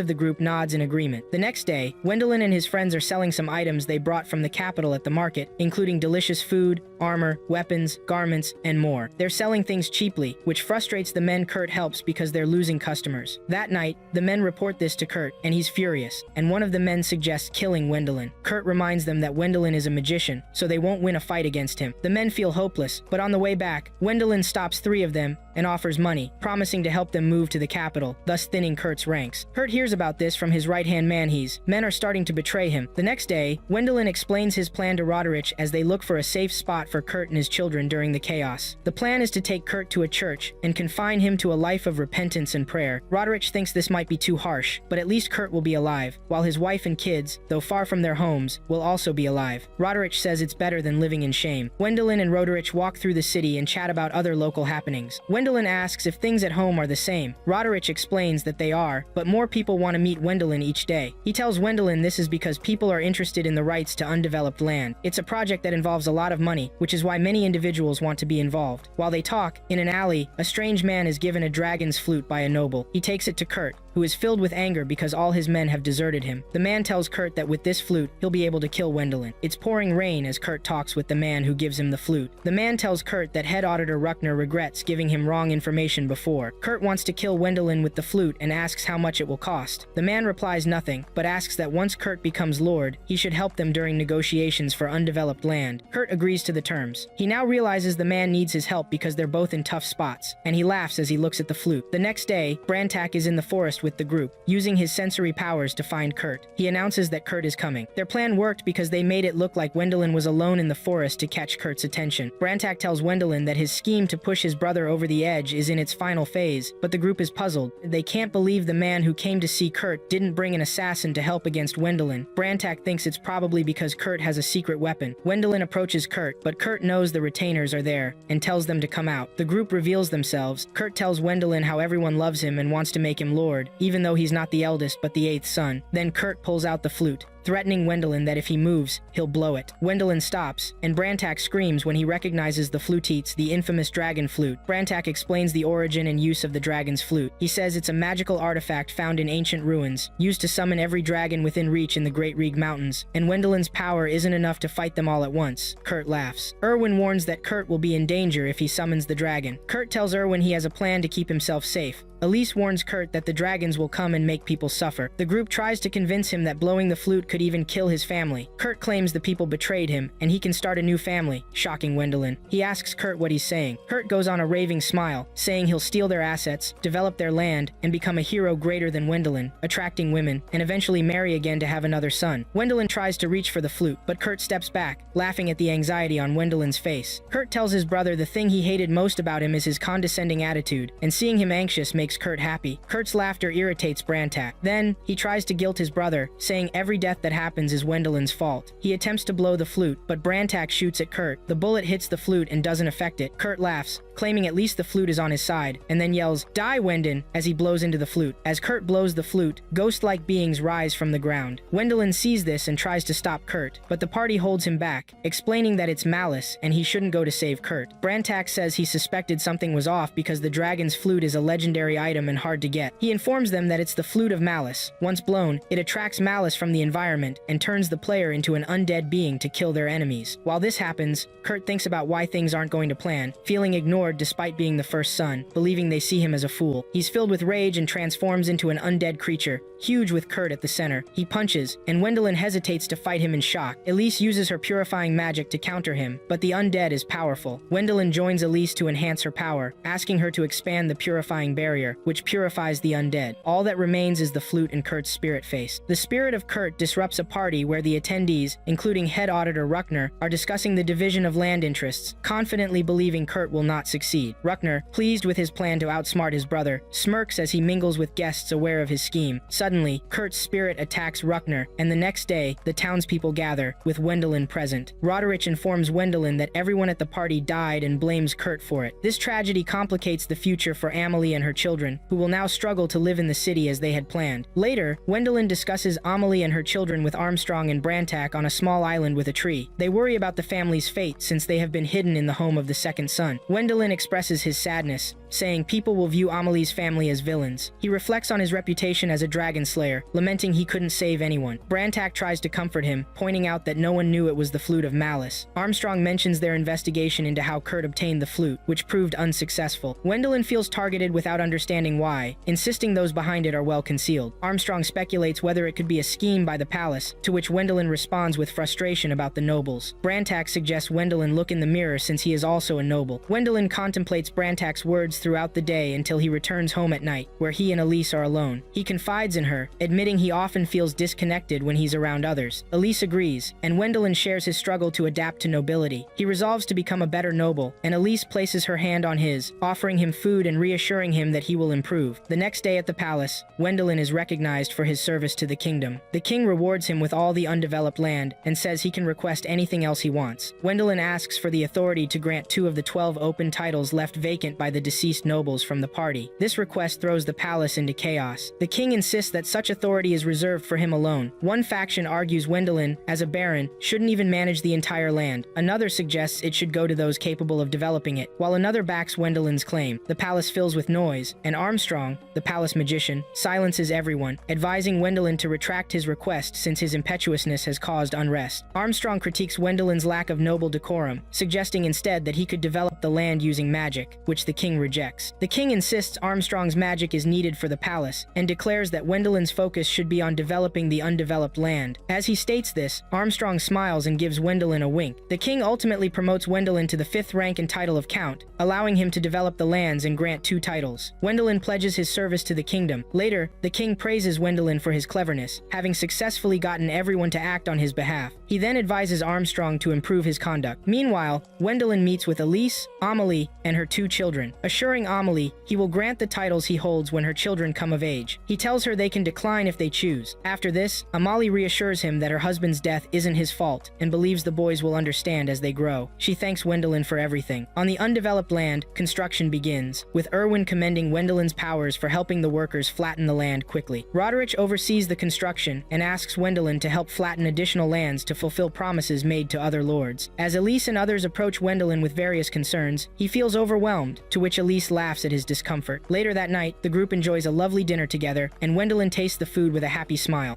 of the group nods in agreement. The next day, Wendelin and his friends are selling some items they brought from the capital at the market, including delicious food, armor, weapons, garments, and more. They're selling things cheaply, which frustrates the men Kurt helps because they're losing customers. That night, the men report this to Kurt, and he's furious, and one of the men suggests killing Wendelin. Kurt reminds them that Wendelin is a magician, so they won't win a fight against him. The men feel hopeless, but on the way back, Wendelin stops 3 of them and offers money, promising to help them move to the capital, thus thinning Kurt's ranks. Kurt hears about this from his right-hand man. Men are starting to betray him. The next day, Wendelin explains his plan to Roderich as they look for a safe spot for Kurt and his children during the chaos. The plan is to take Kurt to a church and confine him to a life of repentance and prayer. Roderich thinks this might be too harsh, but at least Kurt will be alive, while his wife and kids, though far from their homes, will also be alive. Roderich says it's better than living in shame. Wendelin and Roderich walk through the city and chat about other local happenings. Wendelin asks if things at home are the same. Roderich explains that they are, but more people want to meet Wendelin each day. He tells Wendelin this is because people are interested in the rights to undeveloped land. It's a project that involves a lot of money, which is why many individuals want to be involved. While they talk, in an alley, a strange man is given a dragon's flute by a noble. He takes it to Kurt, who is filled with anger because all his men have deserted him. The man tells Kurt that with this flute, he'll be able to kill Wendelin. It's pouring rain as Kurt talks with the man who gives him the flute. The man tells Kurt that head auditor Ruckner regrets giving him wrong information before. Kurt wants to kill Wendelin with the flute and asks how much it will cost. The man replies nothing, but asks that once Kurt becomes lord, he should help them during negotiations for undeveloped land. Kurt agrees to the terms. He now realizes the man needs his help because they're both in tough spots, and he laughs as he looks at the flute. The next day, Brantak is in the forest with the group, using his sensory powers to find Kurt. He announces that Kurt is coming. Their plan worked because they made it look like Wendelin was alone in the forest to catch Kurt's attention. Brantak tells Wendelin that his scheme to push his brother over the edge is in its final phase, but the group is puzzled. They can't believe the man who came to see Kurt didn't bring an assassin to help against Wendelin. Brantak thinks it's probably because Kurt has a secret weapon. Wendelin approaches Kurt, but Kurt knows the retainers are there and tells them to come out. The group reveals themselves. Kurt tells Wendelin how everyone loves him and wants to make him lord, even though he's not the eldest but the 8th son. Then Kurt pulls out the flute. threatening Wendelin that if he moves, he'll blow it. Wendelin stops, and Brantak screams when he recognizes the fluteets, the infamous dragon flute. Brantak explains the origin and use of the dragon's flute. He says it's a magical artifact found in ancient ruins, used to summon every dragon within reach in the Great Reeg Mountains, and Wendelin's power isn't enough to fight them all at once. Kurt laughs. Erwin warns that Kurt will be in danger if he summons the dragon. Kurt tells Erwin he has a plan to keep himself safe. Elise warns Kurt that the dragons will come and make people suffer. The group tries to convince him that blowing the flute could even kill his family. Kurt claims the people betrayed him, and he can start a new family, shocking Wendelin. He asks Kurt what he's saying. Kurt goes on a raving smile, saying he'll steal their assets, develop their land, and become a hero greater than Wendelin, attracting women, and eventually marry again to have another son. Wendelin tries to reach for the flute, but Kurt steps back, laughing at the anxiety on Wendelin's face. Kurt tells his brother the thing he hated most about him is his condescending attitude, and seeing him anxious makes Kurt happy. Kurt's laughter irritates Brantak. Then, he tries to guilt his brother, saying every death that happens is Wendelin's fault. He attempts to blow the flute, but Brantak shoots at Kurt. The bullet hits the flute and doesn't affect it. Kurt laughs, claiming at least the flute is on his side, and then yells, "Die, Wendin," as he blows into the flute. As Kurt blows the flute, ghost-like beings rise from the ground. Wendelin sees this and tries to stop Kurt, but the party holds him back, explaining that it's malice and he shouldn't go to save Kurt. Brantak says he suspected something was off because the dragon's flute is a legendary item and hard to get. He informs them that it's the flute of malice. Once blown, it attracts malice from the environment and turns the player into an undead being to kill their enemies. While this happens, Kurt thinks about why things aren't going to plan, feeling ignored despite being the first son, believing they see him as a fool. He's filled with rage and transforms into an undead creature, huge with Kurt at the center. He punches, and Wendelin hesitates to fight him in shock. Elise uses her purifying magic to counter him, but the undead is powerful. Wendelin joins Elise to enhance her power, asking her to expand the purifying barrier, which purifies the undead. All that remains is the flute and Kurt's spirit face. The spirit of Kurt disrupts a party where the attendees, including head auditor Ruckner, are discussing the division of land interests, confidently believing Kurt will not succeed. Ruckner, pleased with his plan to outsmart his brother, smirks as he mingles with guests aware of his scheme. Suddenly, Kurt's spirit attacks Ruckner, and the next day, the townspeople gather, with Wendelin present. Roderich informs Wendelin that everyone at the party died and blames Kurt for it. This tragedy complicates the future for Amelie and her children, who will now struggle to live in the city as they had planned. Later, Wendelin discusses Amelie and her children with Armstrong and Brantak on a small island with a tree. They worry about the family's fate since they have been hidden in the home of the second son. Wendelin expresses his sadness, saying people will view Amelie's family as villains. He reflects on his reputation as a dragon slayer, lamenting he couldn't save anyone. Brantak tries to comfort him, pointing out that no one knew it was the flute of malice. Armstrong mentions their investigation into how Kurt obtained the flute, which proved unsuccessful. Wendelin feels targeted without understanding why, insisting those behind it are well concealed. Armstrong speculates whether it could be a scheme by the palace, to which Wendelin responds with frustration about the nobles. Brantak suggests Wendelin look in the mirror since he is also a noble. Wendelin contemplates Brantak's words throughout the day until he returns home at night, where he and Elise are alone. He confides in her, admitting he often feels disconnected when he's around others. Elise agrees, and Wendelin shares his struggle to adapt to nobility. He resolves to become a better noble, and Elise places her hand on his, offering him food and reassuring him that he will improve. The next day at the palace, Wendelin is recognized for his service to the kingdom. The king rewards him with all the undeveloped land, and says he can request anything else he wants. Wendelin asks for the authority to grant 2 of the 12 open titles left vacant by the deceased nobles from the party. This request throws the palace into chaos. The king insists that such authority is reserved for him alone. One faction argues Wendelin, as a baron, shouldn't even manage the entire land. Another suggests it should go to those capable of developing it, while another backs Wendelin's claim. The palace fills with noise, and Armstrong, the palace magician, silences everyone, advising Wendelin to retract his request since his impetuousness has caused unrest. Armstrong critiques Wendelin's lack of noble decorum, suggesting instead that he could develop the land using magic, which the king rejects. The king insists Armstrong's magic is needed for the palace, and declares that Wendelin's focus should be on developing the undeveloped land. As he states this, Armstrong smiles and gives Wendelin a wink. The king ultimately promotes Wendelin to the 5th rank and title of Count, allowing him to develop the lands and grant 2 titles. Wendelin pledges his service to the kingdom. Later, the king praises Wendelin for his cleverness, having successfully gotten everyone to act on his behalf. He then advises Armstrong to improve his conduct. Meanwhile, Wendelin meets with Elise, Amelie, and her 2 children. Assuring Assuring Amelie he will grant the titles he holds when her children come of age. He tells her they can decline if they choose. After this, Amelie reassures him that her husband's death isn't his fault and believes the boys will understand as they grow. She thanks Wendelin for everything. On the undeveloped land, construction begins, with Erwin commending Wendelin's powers for helping the workers flatten the land quickly. Roderick oversees the construction and asks Wendelin to help flatten additional lands to fulfill promises made to other lords. As Elise and others approach Wendelin with various concerns, he feels overwhelmed, to which Elise laughs at his discomfort. Later that night, the group enjoys a lovely dinner together, and Wendelin tastes the food with a happy smile.